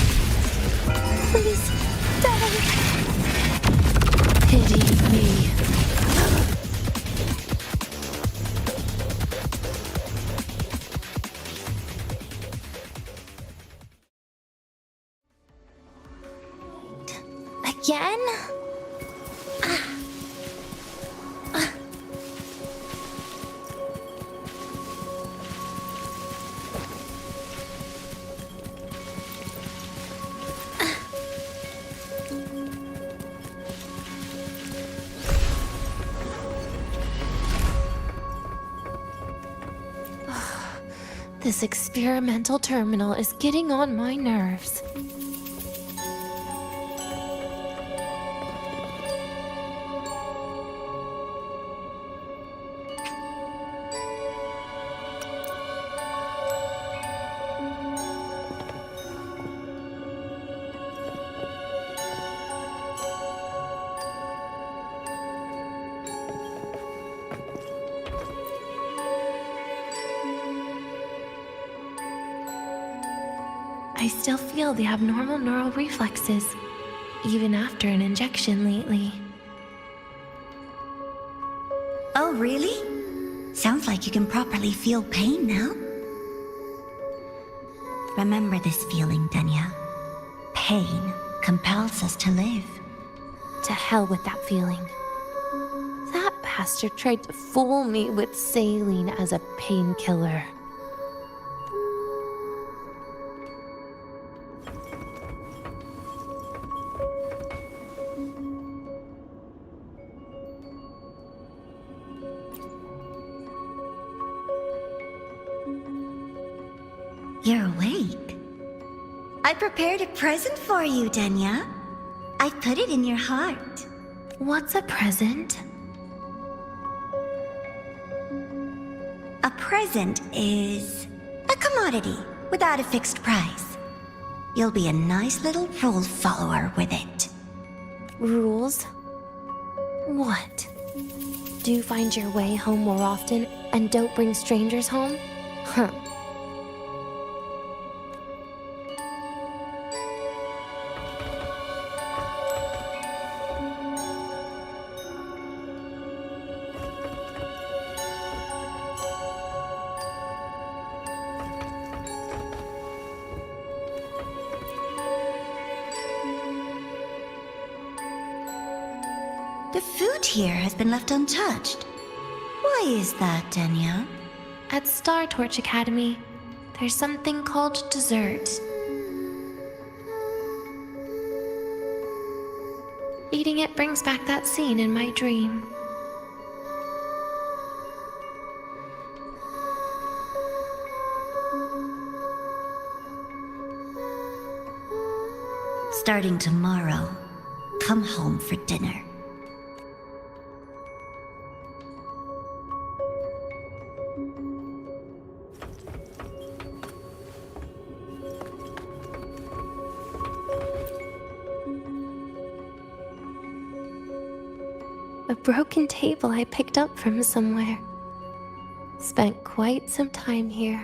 Speaker 2: Please, don't. Pity me. Again? This experimental terminal is getting on my nerves. I still feel the abnormal neural reflexes, even after an injection lately.
Speaker 13: Oh, really? Sounds like you can properly feel pain now. Remember this feeling, Denya. Pain compels us to live.
Speaker 2: To hell with that feeling. That bastard tried to fool me with saline as a painkiller.
Speaker 13: You're awake. I prepared a present for you, Denya. I put it in your heart.
Speaker 2: What's a present?
Speaker 13: A present is a commodity without a fixed price. You'll be a nice little rule follower with it.
Speaker 2: Rules? What? Do you find your way home more often and don't bring strangers home? Huh.
Speaker 13: The food here has been left untouched. Why is that, Denya?
Speaker 2: At Star Torch Academy, there's something called dessert. Eating it brings back that scene in my dream.
Speaker 13: Starting tomorrow, come home for dinner.
Speaker 2: A broken table I picked up from somewhere. Spent quite some time here.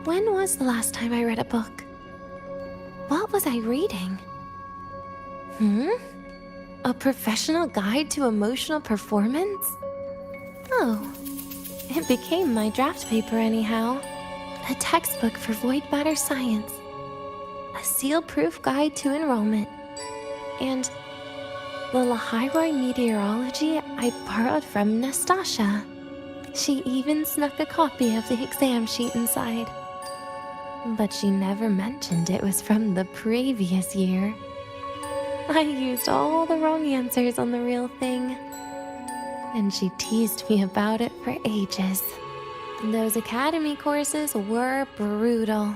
Speaker 2: When was the last time I read a book? What was I reading? A professional guide to emotional performance? Oh, it became my draft paper anyhow. A textbook for void matter science. A seal-proof guide to enrollment. And the Lahairoi meteorology I borrowed from Nastasha. She even snuck a copy of the exam sheet inside. But she never mentioned it was from the previous year. I used all the wrong answers on the real thing. And she teased me about it for ages. Those academy courses were brutal.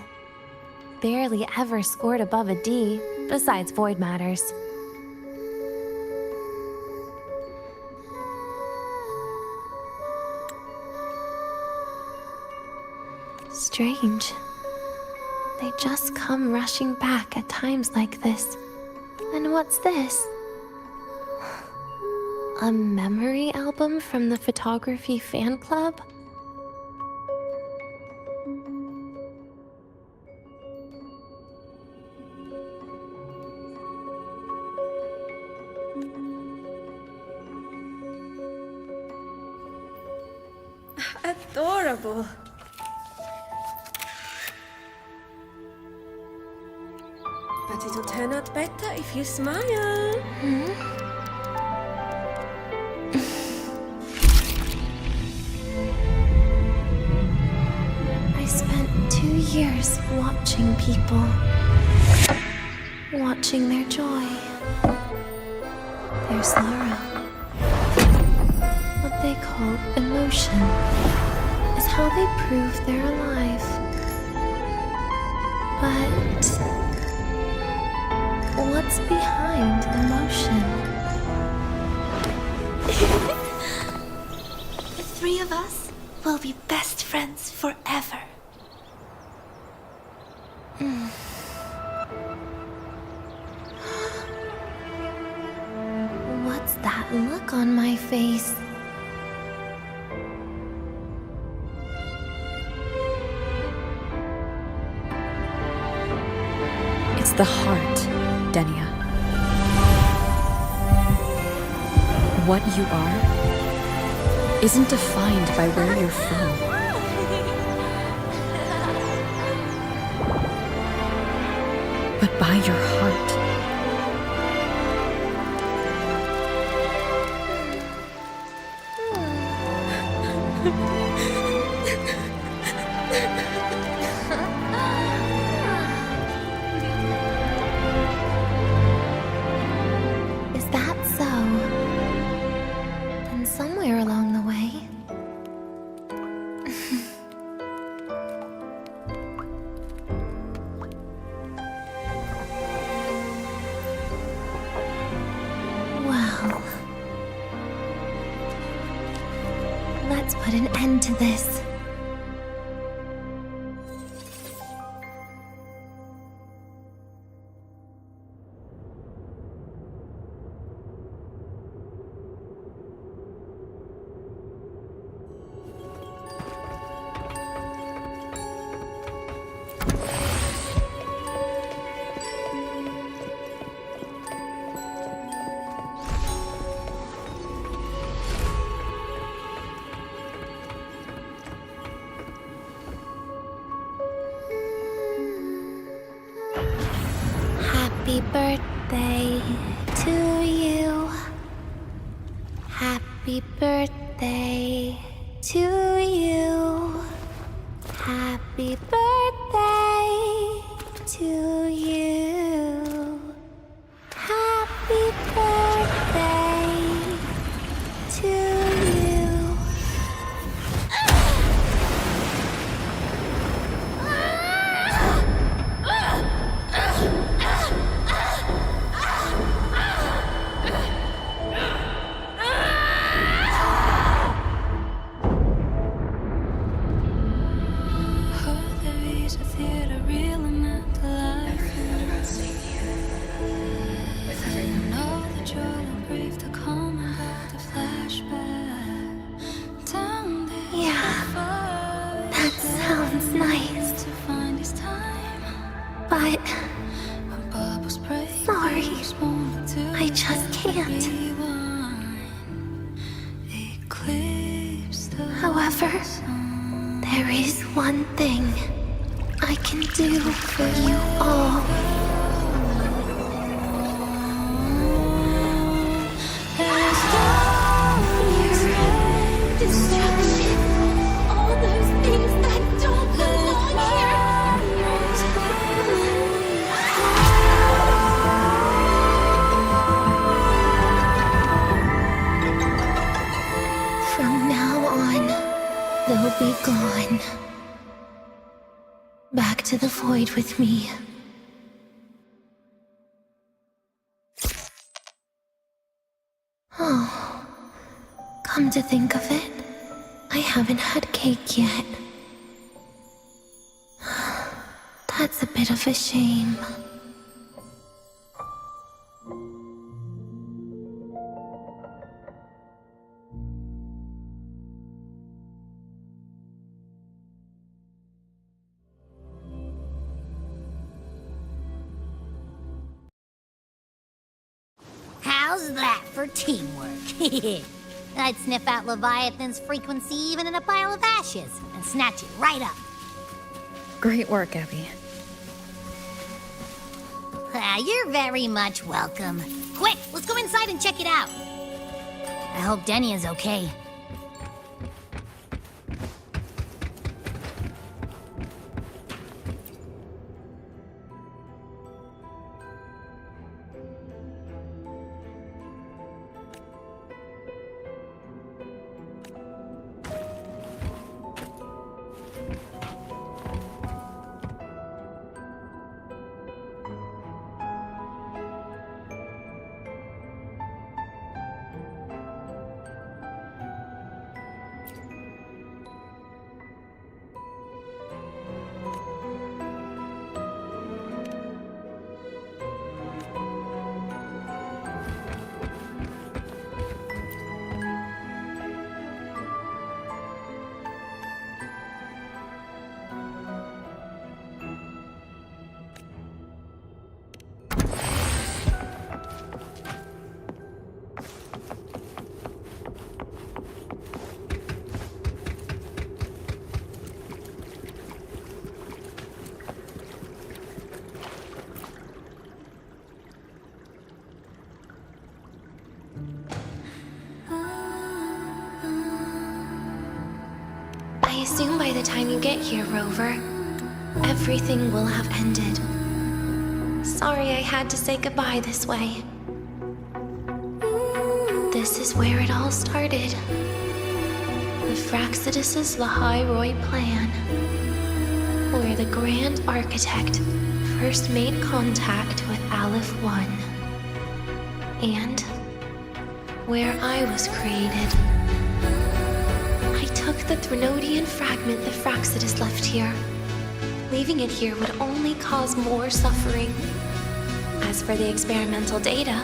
Speaker 2: Barely ever scored above a D, besides void matters. Strange. They just come rushing back at times like this. And what's this? A memory album from the photography fan club?
Speaker 14: Adorable. But it'll turn out better if you smile.
Speaker 2: I spent 2 years watching people. Watching their joy. Their sorrow. What they call emotion is how they prove they're alive. But what's behind emotion?
Speaker 4: The three of us will be best friends forever.
Speaker 2: What's that look on my face?
Speaker 3: the heart, Denia. What you are isn't defined by where you're from. But by your heart.
Speaker 2: Is that so? Then somewhere along the way... Well... Let's put an end to this. Happy birthday to you. Happy birthday to you. Happy birthday to you. Happy birthday to you. Yeah, that sounds nice. But... sorry, I just can't. However, there is one thing I can do for you all. Destruction. All those things that don't belong here. From now on, they'll be gone. Back to the void with me. Oh, come to think of it, I haven't had cake yet. That's a bit of a shame.
Speaker 11: How's that for teamwork? I'd sniff out Leviathan's frequency even in a pile of ashes and snatch it right up.
Speaker 3: Great work, Abby.
Speaker 11: You're very much welcome. Quick, let's go inside and check it out. I hope Denny is okay.
Speaker 2: I assume by the time you get here, Rover, everything will have ended. Sorry I had to say goodbye this way. This is where it all started. The Fraxidus' Lahai-Roi plan, where the Grand Architect first made contact with Aleph 1, and where I was created. I took the Threnodian fragment the Fraxidus left here. Leaving it here would only cause more suffering. As for the experimental data,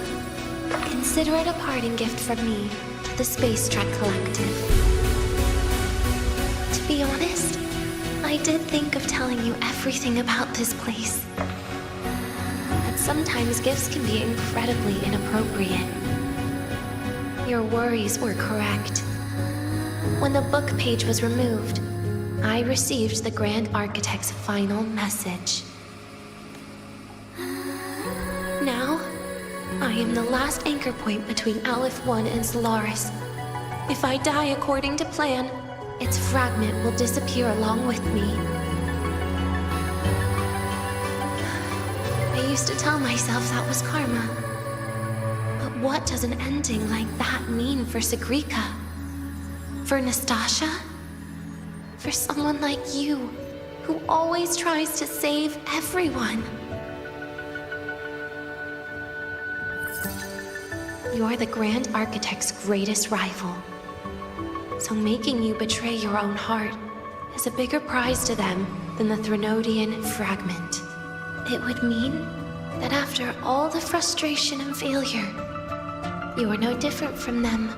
Speaker 2: consider it a parting gift from me to the Space Trek Collective. To be honest, I did think of telling you everything about this place. But sometimes gifts can be incredibly inappropriate. Your worries were correct. When the book page was removed, I received the Grand Architect's final message. Now, I am the last anchor point between Aleph 1 and Solaris. If I die according to plan, its fragment will disappear along with me. I used to tell myself that was karma. But what does an ending like that mean for Sigrika? For Nastasha? For someone like you, who always tries to save everyone? You're the Grand Architect's greatest rival. So making you betray your own heart is a bigger prize to them than the Threnodian fragment. It would mean that after all the frustration and failure, you are no different from them.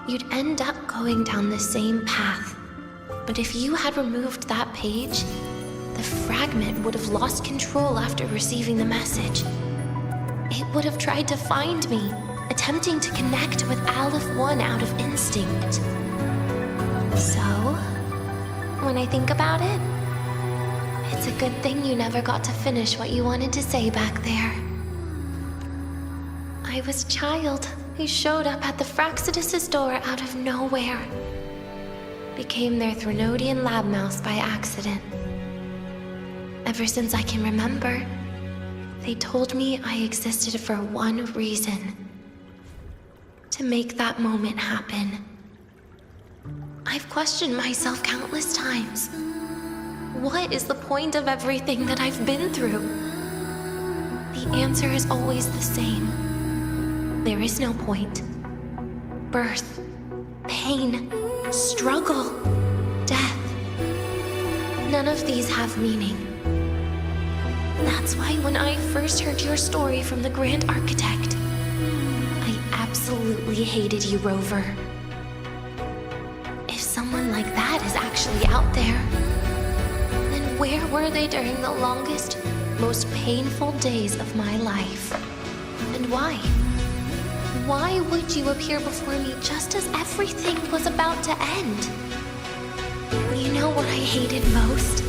Speaker 2: You'd end up going down the same path. But if you had removed that page, the fragment would have lost control after receiving the message. It would have tried to find me, attempting to connect with Aleph 1 out of instinct. So, when I think about it, it's a good thing you never got to finish what you wanted to say back there. I was a child who showed up at the Fraxidus' door out of nowhere. Became their Threnodian lab mouse by accident. Ever since I can remember, they told me I existed for one reason. To make that moment happen. I've questioned myself countless times. What is the point of everything that I've been through? The answer is always the same. There is no point. Birth, pain, struggle, death. None of these have meaning. That's why when I first heard your story from the Grand Architect, I absolutely hated you, Rover. If someone like that is actually out there, then where were they during the longest, most painful days of my life? And why? Why would you appear before me just as everything was about to end? You know what I hated most?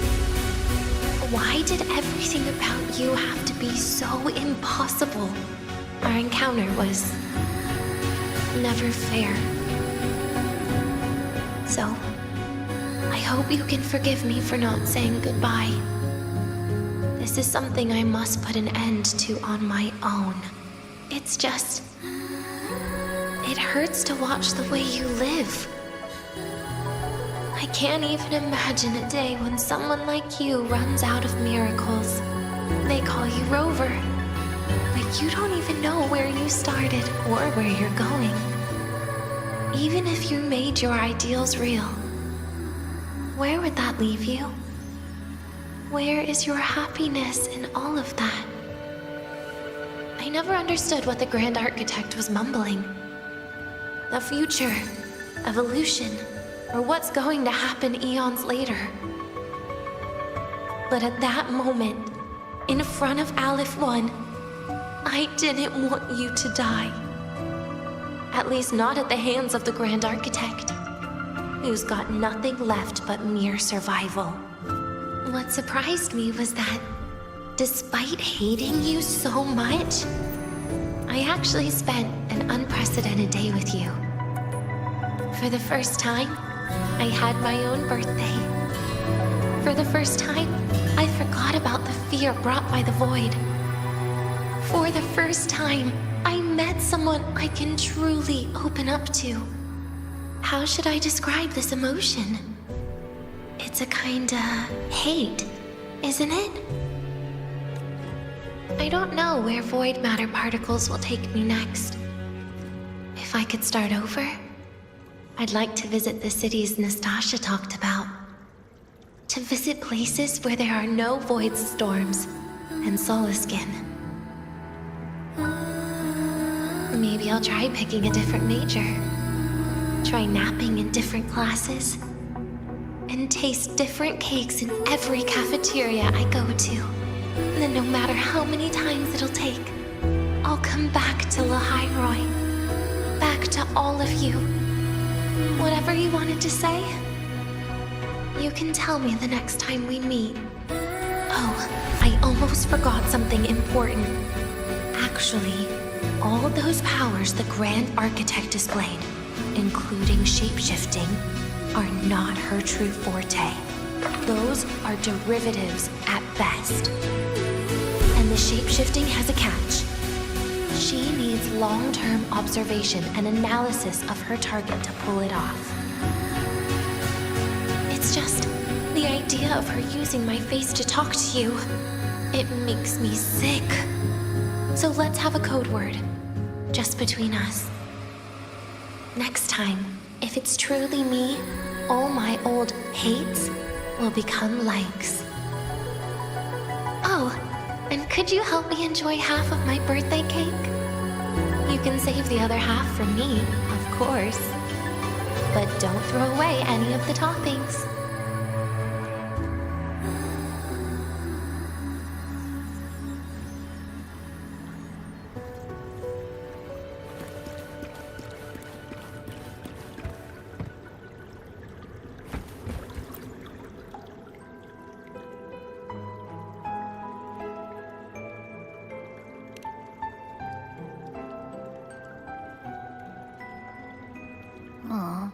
Speaker 2: Why did everything about you have to be so impossible? Our encounter was never fair. So, I hope you can forgive me for not saying goodbye. This is something I must put an end to on my own. It's just... it hurts to watch the way you live. I can't even imagine a day when someone like you runs out of miracles. They call you Rover, but you don't even know where you started or where you're going. Even if you made your ideals real, where would that leave you? Where is your happiness in all of that? I never understood what the Grand Architect was mumbling. The future, evolution, or what's going to happen eons later. But at that moment, in front of Aleph 1, I didn't want you to die. At least not at the hands of the Grand Architect, who's got nothing left but mere survival. What surprised me was that, despite hating you so much, I actually spent an unprecedented day with you. For the first time, I had my own birthday. For the first time, I forgot about the fear brought by the void. For the first time, I met someone I can truly open up to. How should I describe this emotion? It's a kinda hate, isn't it? I don't know where void matter particles will take me next. If I could start over, I'd like to visit the cities Nastasha talked about. To visit places where there are no void storms and Solaskin. Maybe I'll try picking a different major. Try napping in different classes. And taste different cakes in every cafeteria I go to. And then no matter how many times it'll take, I'll come back to Lahairoi. Back to all of you. Whatever you wanted to say, you can tell me the next time we meet. Oh, I almost forgot something important. Actually, all those powers the Grand Architect displayed, including shapeshifting, are not her true forte. Those are derivatives at best. And the shapeshifting has a catch. She needs long-term observation and analysis of her target to pull it off. It's just the idea of her using my face to talk to you. It makes me sick. So let's have a code word, just between us. Next time, if it's truly me, all my old hates will become likes. Oh, and could you help me enjoy half of my birthday cake? You can save the other half for me, of course. But don't throw away any of the toppings.
Speaker 15: Aw.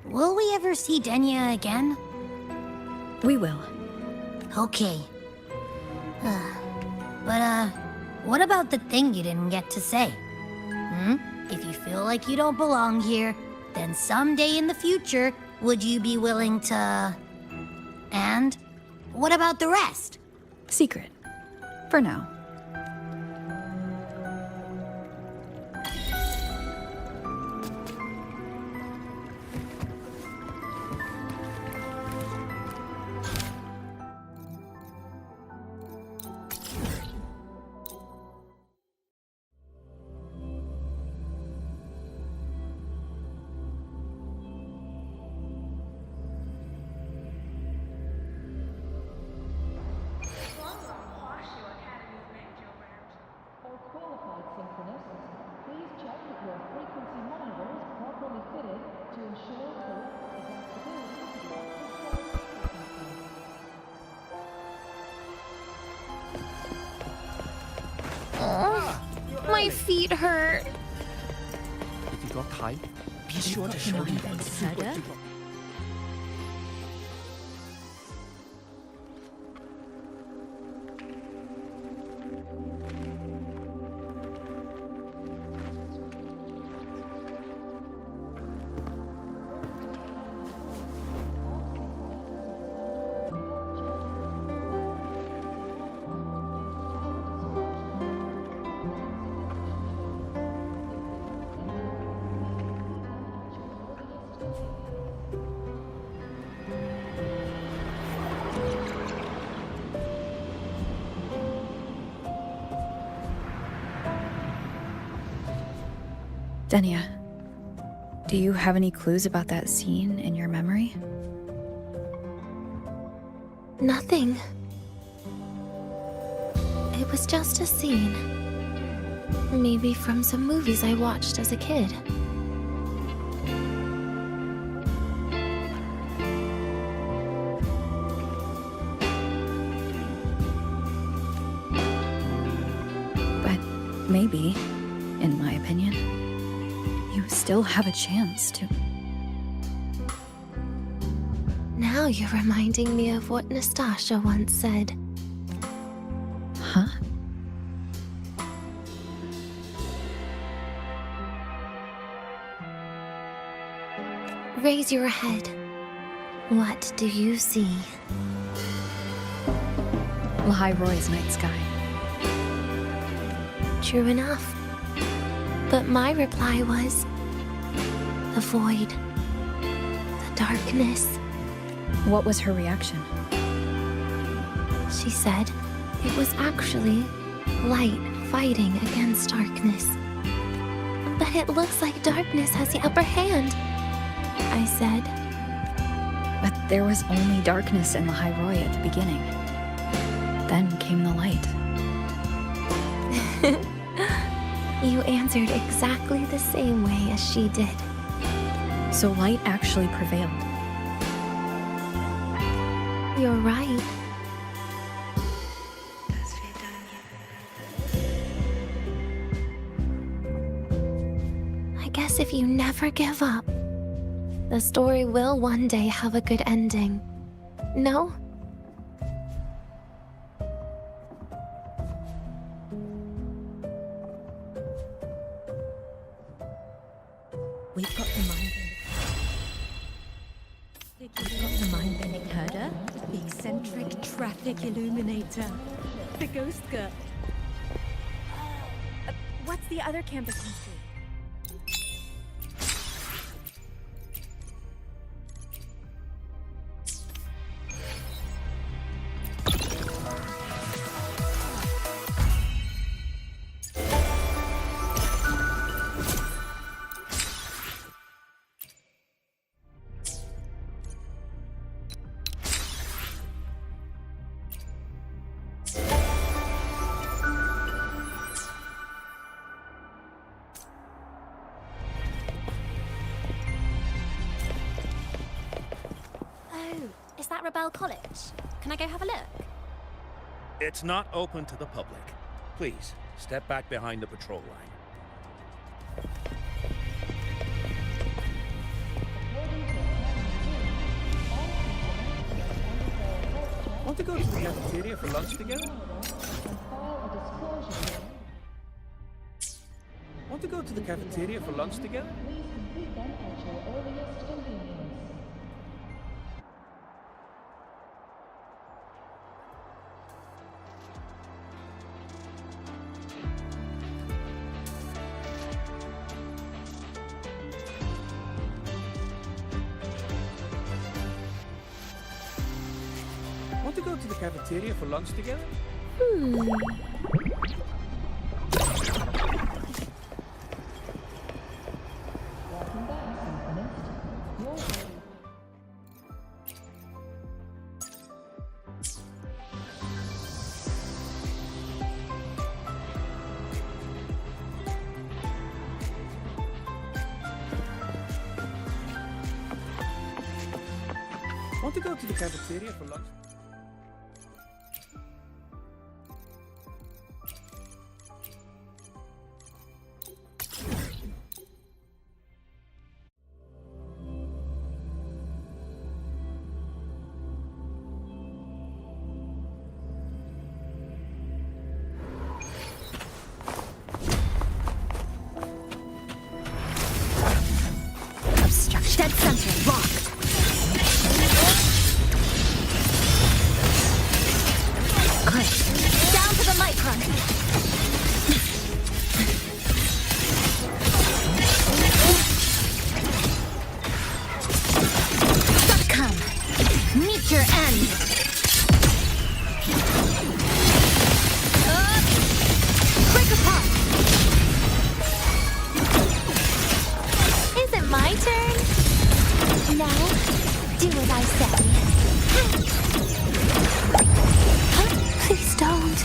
Speaker 15: Will we ever see Denya again?
Speaker 3: We will.
Speaker 15: Okay. But, what about the thing you didn't get to say? If you feel like you don't belong here, then someday in the future, would you be willing to... And what about the rest?
Speaker 3: Secret. For now.
Speaker 2: My feet hurt.
Speaker 7: 如果睇，必须我的手里面撕过这个。
Speaker 3: Denya, do you have any clues about that scene in your memory?
Speaker 2: Nothing. It was just a scene. Maybe from some movies I watched as a kid.
Speaker 6: But maybe, in my opinion, you still have a chance to...
Speaker 2: Now you're reminding me of what Nastasha once said.
Speaker 6: Huh?
Speaker 2: Raise your head. What do you see?
Speaker 6: Lahai Roy's night sky.
Speaker 2: True enough. But my reply was... the void. The darkness.
Speaker 6: What was her reaction?
Speaker 2: She said it was actually light fighting against darkness. But it looks like darkness has the upper hand, I said.
Speaker 6: But there was only darkness in Lahai Roy at the beginning. Then came the light.
Speaker 2: You answered exactly the same way as she did.
Speaker 6: So light actually prevailed.
Speaker 2: You're right. I guess if you never give up, the story will one day have a good ending. No?
Speaker 16: We've got the mind-bending herder, the eccentric traffic illuminator, the ghost girl. What's the other campus mystery?
Speaker 17: Is that Rebel College? Can I go have a look?
Speaker 18: It's not open to the public. Please, step back behind the patrol line. Want to go to the cafeteria for lunch together? Want to go to the cafeteria for lunch together? Want to go to the cafeteria for lunch together? Want to go to the cafeteria for lunch?
Speaker 17: Obstruction. Dead center. Locked. Good. Down to the micron. Come. Meet your end. Break apart.
Speaker 2: Is it my turn? Now, do as I say. Please don't.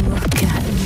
Speaker 17: Look at me.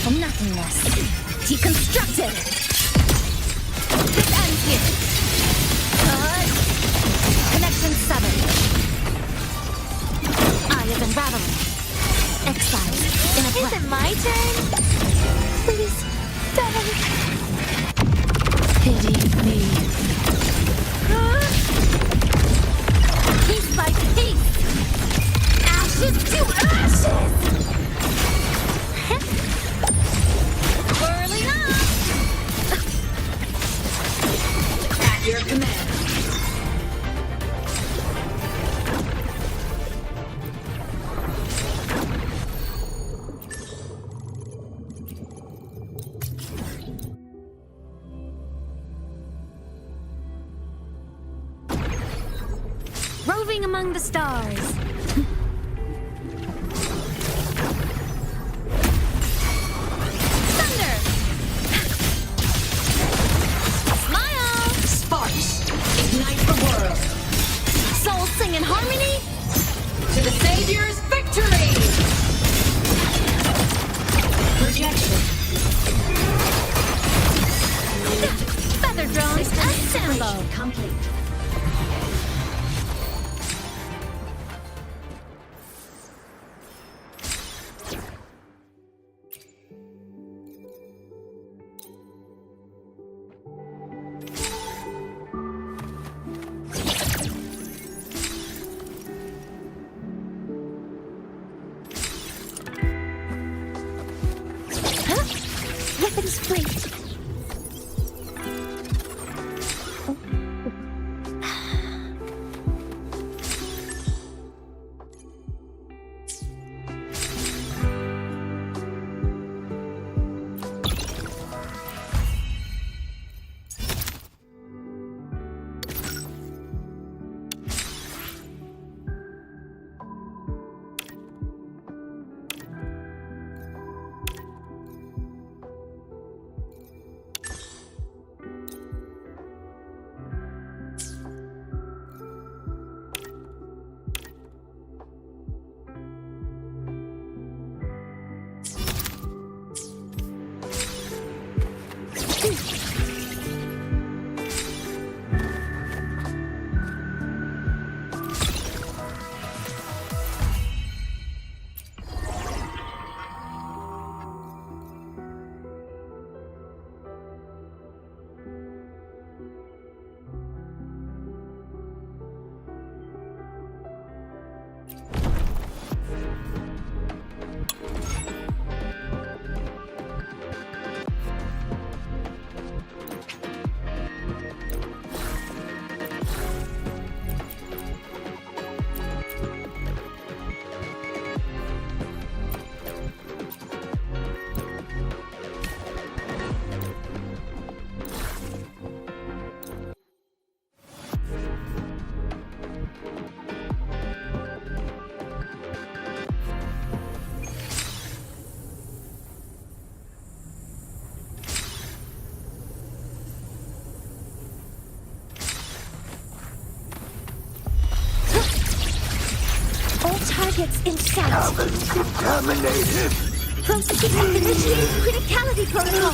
Speaker 17: from nothingness. Deconstructed! This ends here. Connection severed. Eye of unraveling. Exiled in a
Speaker 2: Is it my turn? Please, don't.
Speaker 17: Pity me. Piece by piece. Ashes to ashes. Whirling up. At your command. Roving among the stars. Thunder! Smile! Sparks! Ignite the world! Souls sing in harmony! To the Savior's victory! Projection. Feather drones assemble! Complete.
Speaker 2: Weapons free. Targets in sight.
Speaker 19: Cabin contaminated.
Speaker 2: Processing initiating criticality protocol.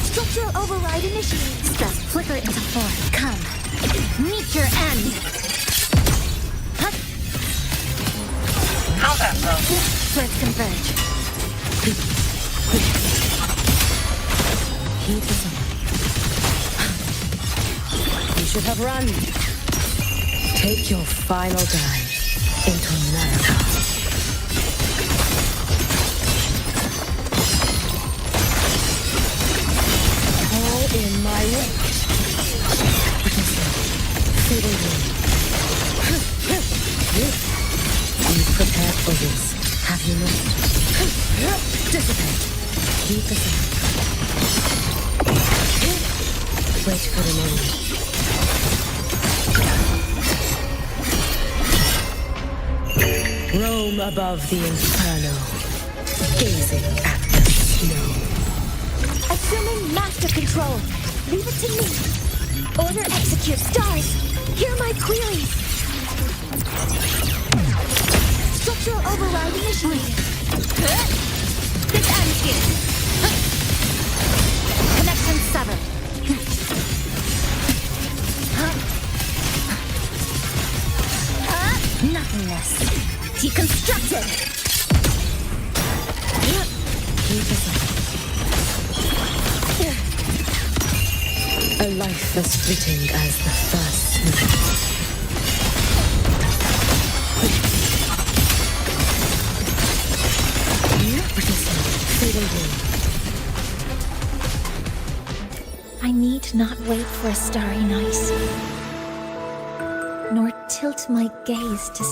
Speaker 2: Structural override initiated.
Speaker 17: Stress flicker into form. Come. Meet your end. Huh?
Speaker 19: How's that, bro?
Speaker 17: Let's converge.
Speaker 12: Heat is on. You should have run. Take your final dive into Naga. All in my way. Fading wind. You've prepared for this, have you not? Dissipate. Keep the sound. Wait for the moment. Roam above the inferno, gazing at the snow.
Speaker 2: Assuming master control. Leave it to me. Order execute. Stars, hear my queries. Structural override initiated.
Speaker 17: This ends here. Connection severed. Nothingness. Deconstructed.
Speaker 12: A life as fleeting as the first snow.
Speaker 8: I need not wait for a starry night, nor tilt my gaze to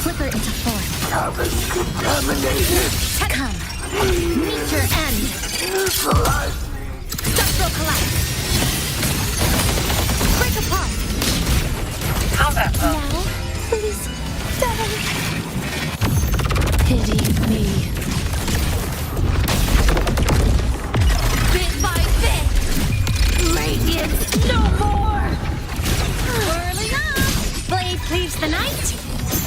Speaker 17: Flicker into form.
Speaker 19: Cabin contaminated.
Speaker 17: Come. Meet your end.
Speaker 19: Neutralize me.
Speaker 17: Structural collapse. Break apart.
Speaker 9: Combat
Speaker 2: Now, please don't. Pity me. Bit by bit. Radiance no more.
Speaker 17: Whirling up. Blade cleaves the night.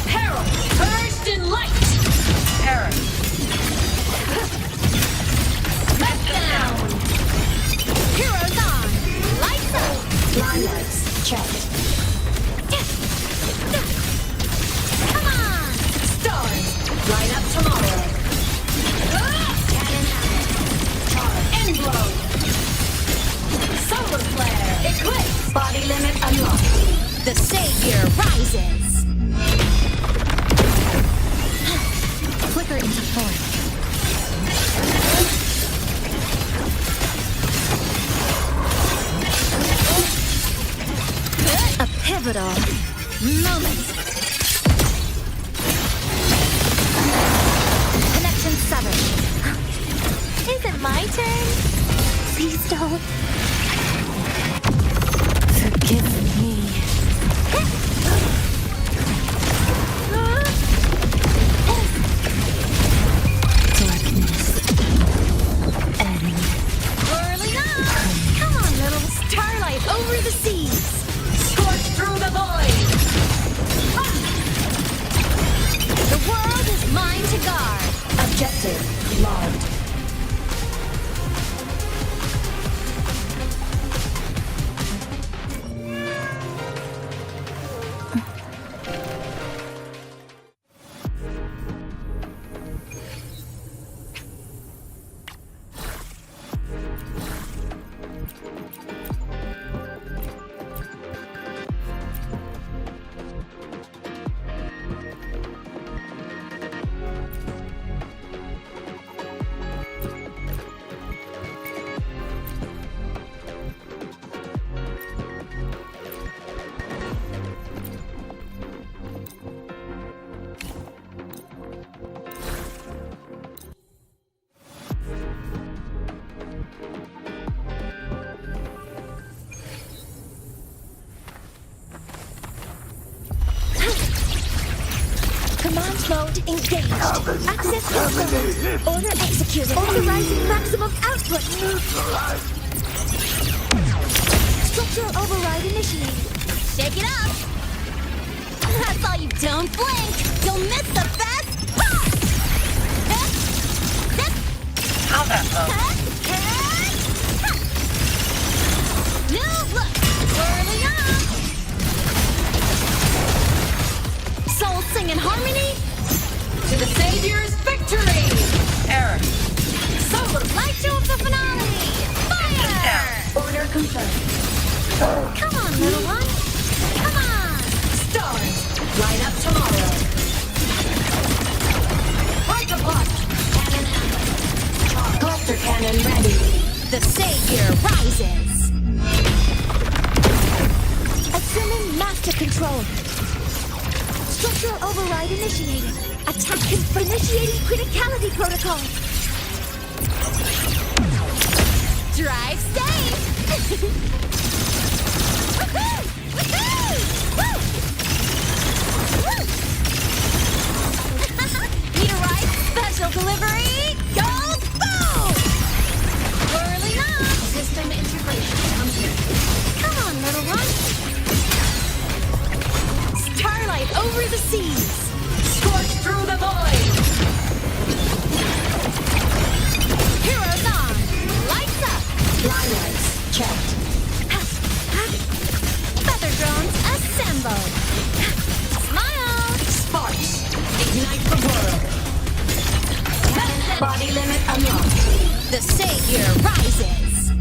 Speaker 9: Peril purged in light. Peril.
Speaker 17: Left down. Heroes on. Lights up.
Speaker 10: Liners checked.
Speaker 17: Come on.
Speaker 10: Stars. Light up tomorrow. Cannon out. Charge.
Speaker 17: End blow.
Speaker 10: Solar flare. Eclipse. Body limit unlocked.
Speaker 17: The savior rises. Flicker into form. A pivotal moment. Connection severed.
Speaker 2: Is it my turn? Please don't. Forgive me. Darkness. End.
Speaker 17: Whirling up. Come on, little starlight over the seas.
Speaker 10: Scorch through the void.
Speaker 17: The world is mine to guard.
Speaker 10: Objective logged.
Speaker 17: Command mode engaged. Access control. Order executed. Authorizing maximum output. Structural override initiated. Shake it up. That's all you don't blink. You'll miss the best.
Speaker 9: Combat mode.
Speaker 17: New look. Whirling up. Soul sing in harmony.
Speaker 10: To the Savior's victory!
Speaker 9: Error.
Speaker 17: Solar light show of the finale. Fire.
Speaker 10: Order confirmed.
Speaker 15: Come on, little one. Come on.
Speaker 10: Stars, line up tomorrow. Break apart. Cannon ammo. Cluster cannon ready.
Speaker 15: The savior rises.
Speaker 17: Assuming master control. Structural override initiated. Attack initiating criticality protocol.
Speaker 15: Drive safe. Woohoo! Woohoo! Woo! Need a ride? Special delivery. Go boom! Whirling up.
Speaker 10: System integration complete.
Speaker 15: Come on, little one. Starlight over the seas.
Speaker 10: Scorch through the void.
Speaker 15: Heroes on. Lights up.
Speaker 10: Liners checked.
Speaker 15: Feather drones assembled. Smile.
Speaker 10: Sparks ignite the world. Body limit unlocked.
Speaker 15: The savior rises.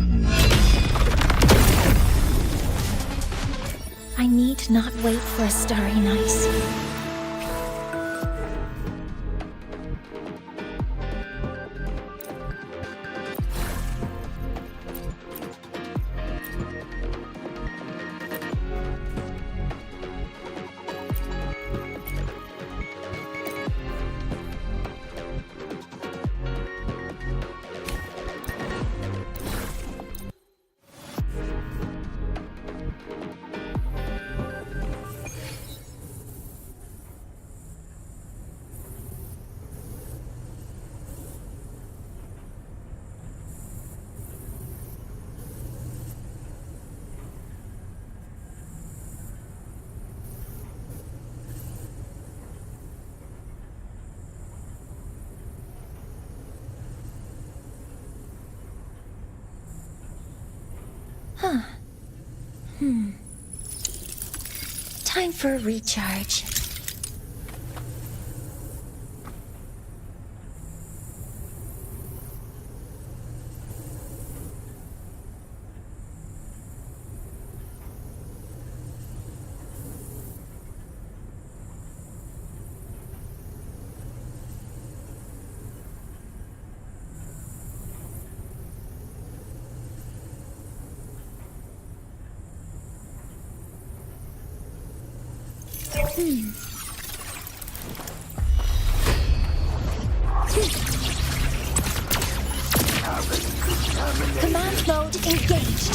Speaker 17: I need not wait for a starry night. Time for a recharge. Command mode engaged.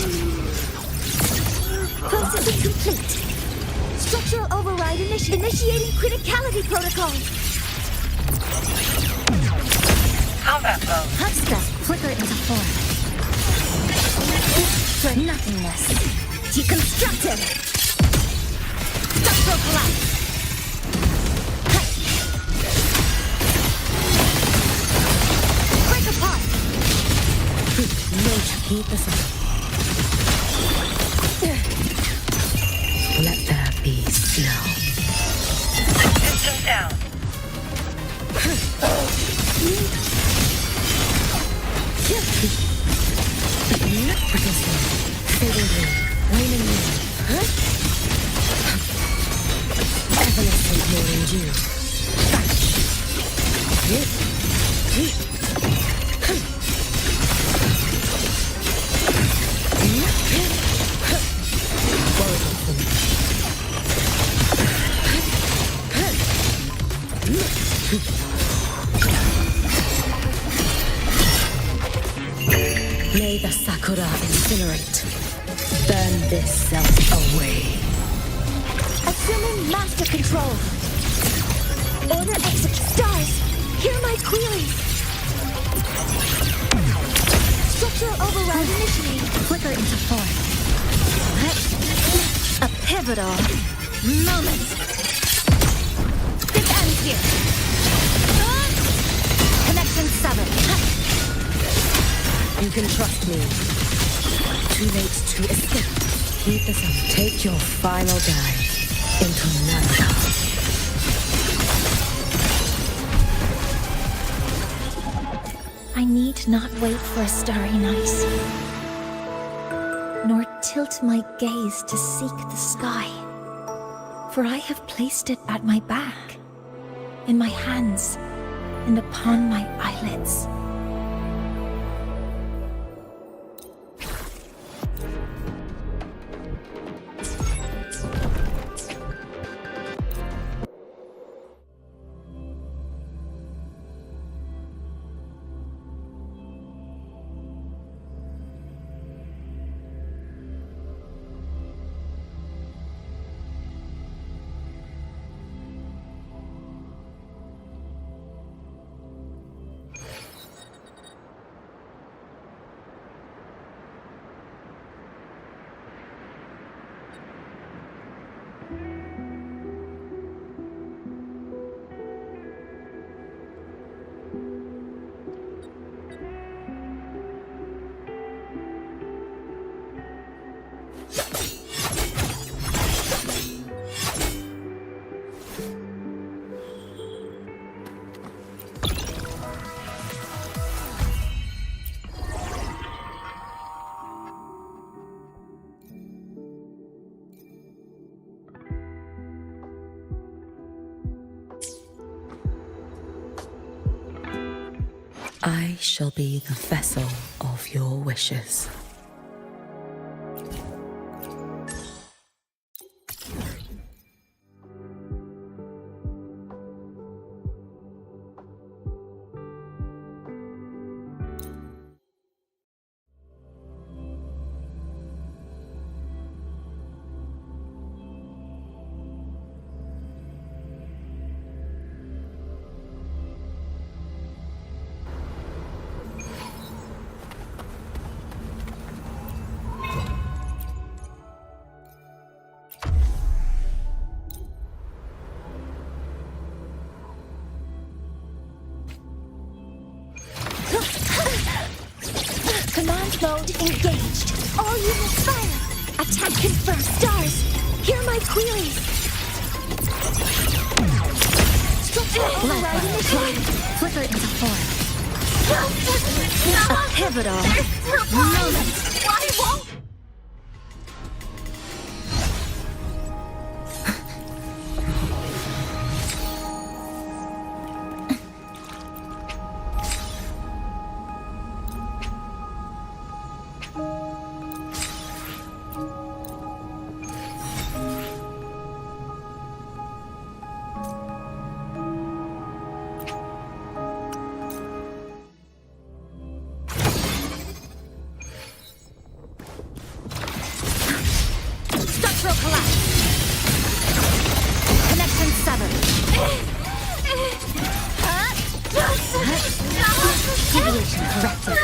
Speaker 17: Processing complete. Structural override initiating criticality protocol.
Speaker 9: Combat mode.
Speaker 15: Hot stuff flicker into form. For nothingness. Deconstructed. Structural collapse. Break apart.
Speaker 12: No to keep us up. Let there be snow.
Speaker 9: System down.
Speaker 12: Fading blue, waning moon. Evanescent morning dew. May the Sakura incinerate. Burn this self away.
Speaker 17: Assuming master control. Order execute. Stars, hear my queries. Structural override initiated.
Speaker 15: Flicker into form. A pivotal moment. This ends here. Connection severed.
Speaker 12: You can trust me. Too late to escape. Keep this up. Take your final dive into Nanda.
Speaker 17: I need not wait for a starry night, nor
Speaker 4: tilt my gaze to seek the sky, for I have placed it at my back, in my hands, and upon my eyelids.
Speaker 12: I shall be the vessel of your wishes.
Speaker 4: Command mode engaged. All units fire. Attack confirmed. Stars, hear my queries.
Speaker 15: Override initiated. Flicker into form. A pivotal moment.
Speaker 17: Why won't...
Speaker 15: Structural collapse. Connection severed. Deviation corrected.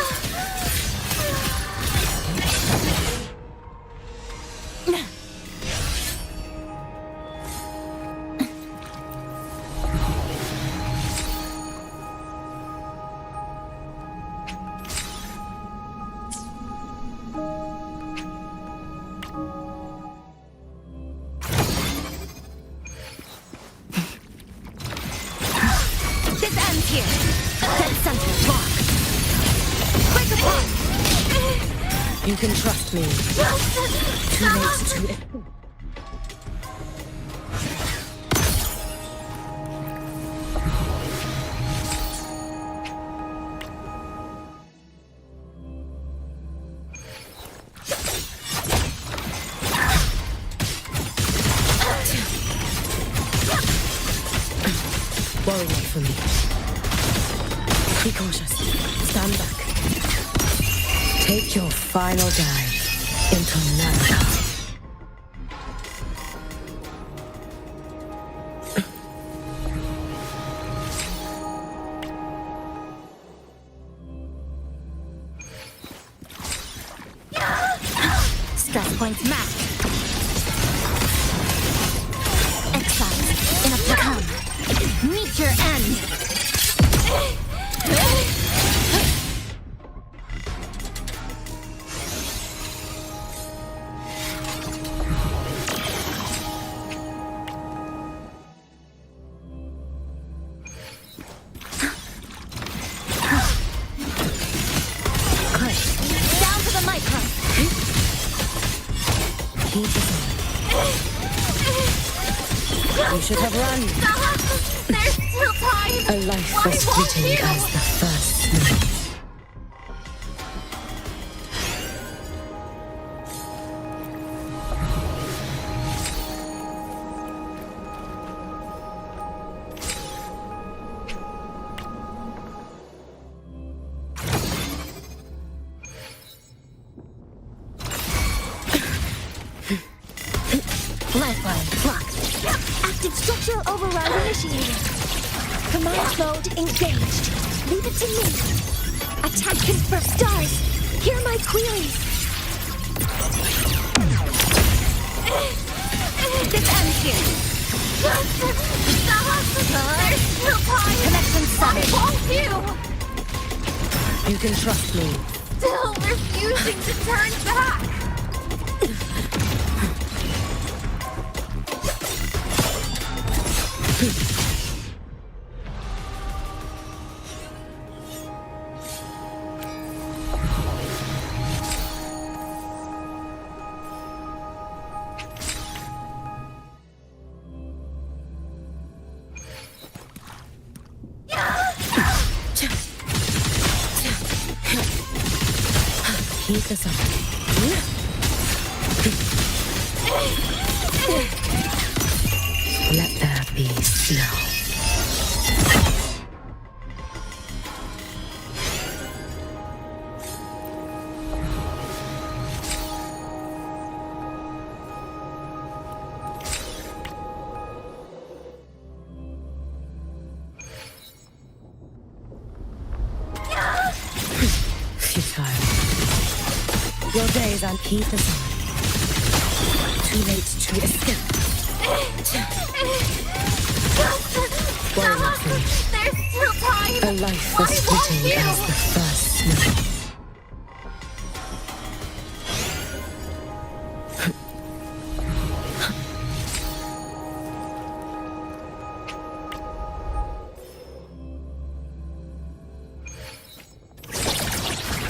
Speaker 17: This ends here. Dead center, lock. Break apart.
Speaker 12: You can trust me. Too late to... Worry not for me. Be cautious. Stand back. Take your final dive into Nana.
Speaker 15: Stress points mapped. Exiles in a become. Meet your end.
Speaker 17: Down to the micro.
Speaker 12: heat is on. You should have run.
Speaker 17: Stop! There's still time!
Speaker 12: A life
Speaker 17: Why
Speaker 12: as
Speaker 17: won't
Speaker 12: fleeting
Speaker 17: you?
Speaker 12: as the first snow.
Speaker 17: Lifeline, block. Active structural override initiated. Command mode engaged. Leave it to me. Attack confirmed. Stars, hear my queries. This ends here. Stop! There's still time. Connection severed. I won't
Speaker 12: You can trust me.
Speaker 17: Still refusing to turn back.
Speaker 12: Heat is on. Let there be snow. Futile. Your days and heat is on. Too late to escape. Worry not for me.
Speaker 17: There's still time.
Speaker 12: A life as fleeting as the first snow.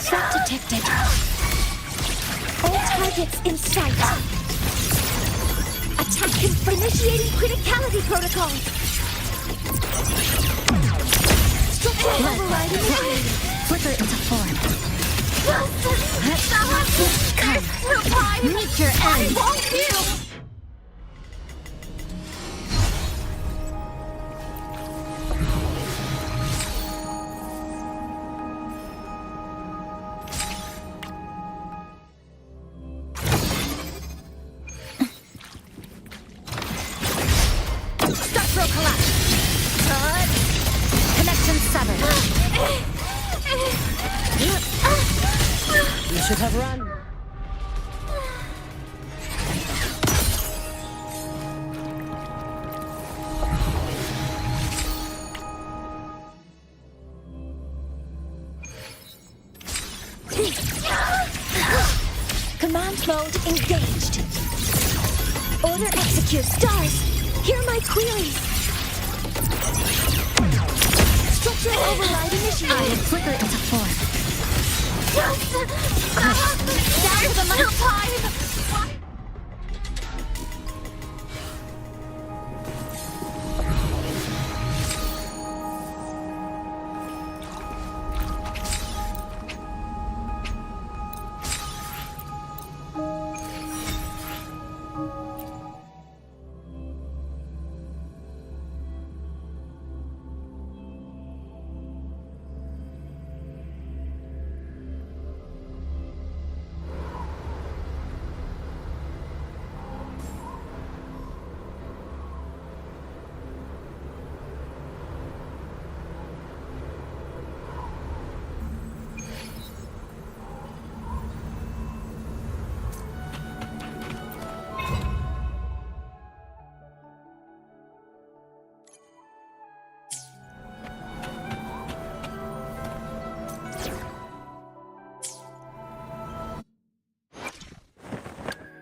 Speaker 17: Threat detected. All targets in sight. Attack confirmed. Initiating criticality protocol. Structural override initiated.
Speaker 15: Flicker into form.
Speaker 17: Come.
Speaker 15: Meet your end.
Speaker 17: I won't you.
Speaker 15: Structural collapse. Connection severed.
Speaker 12: You should have run.
Speaker 17: Command mode engaged. Order execute. Stars, hear my queries. Structural override initiated.
Speaker 15: I will flicker into form.
Speaker 17: There's still time.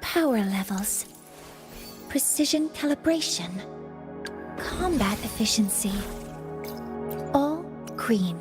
Speaker 17: Power levels. Precision calibration. Combat efficiency. All green.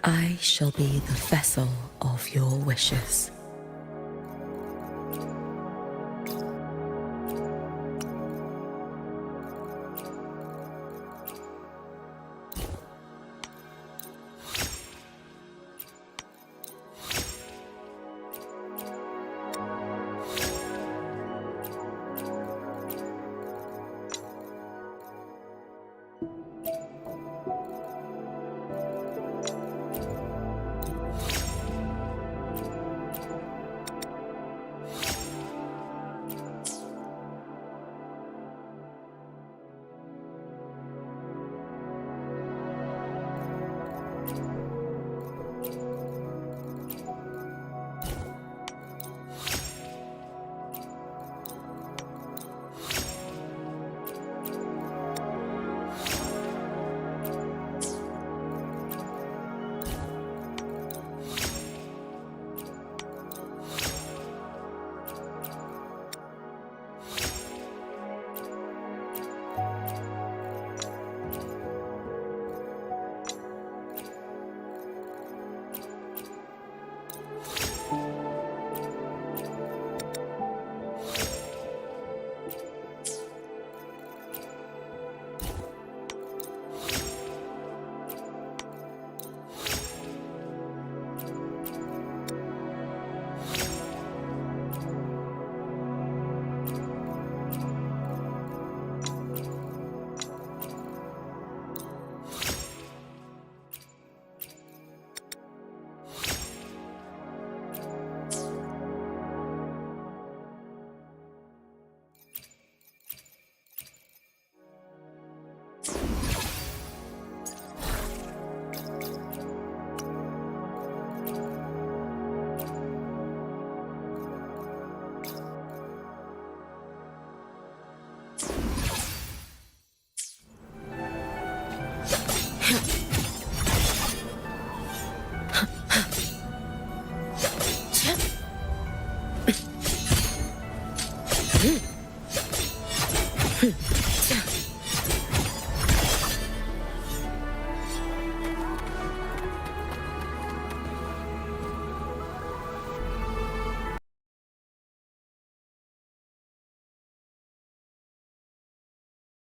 Speaker 12: I shall be the vessel of your wishes.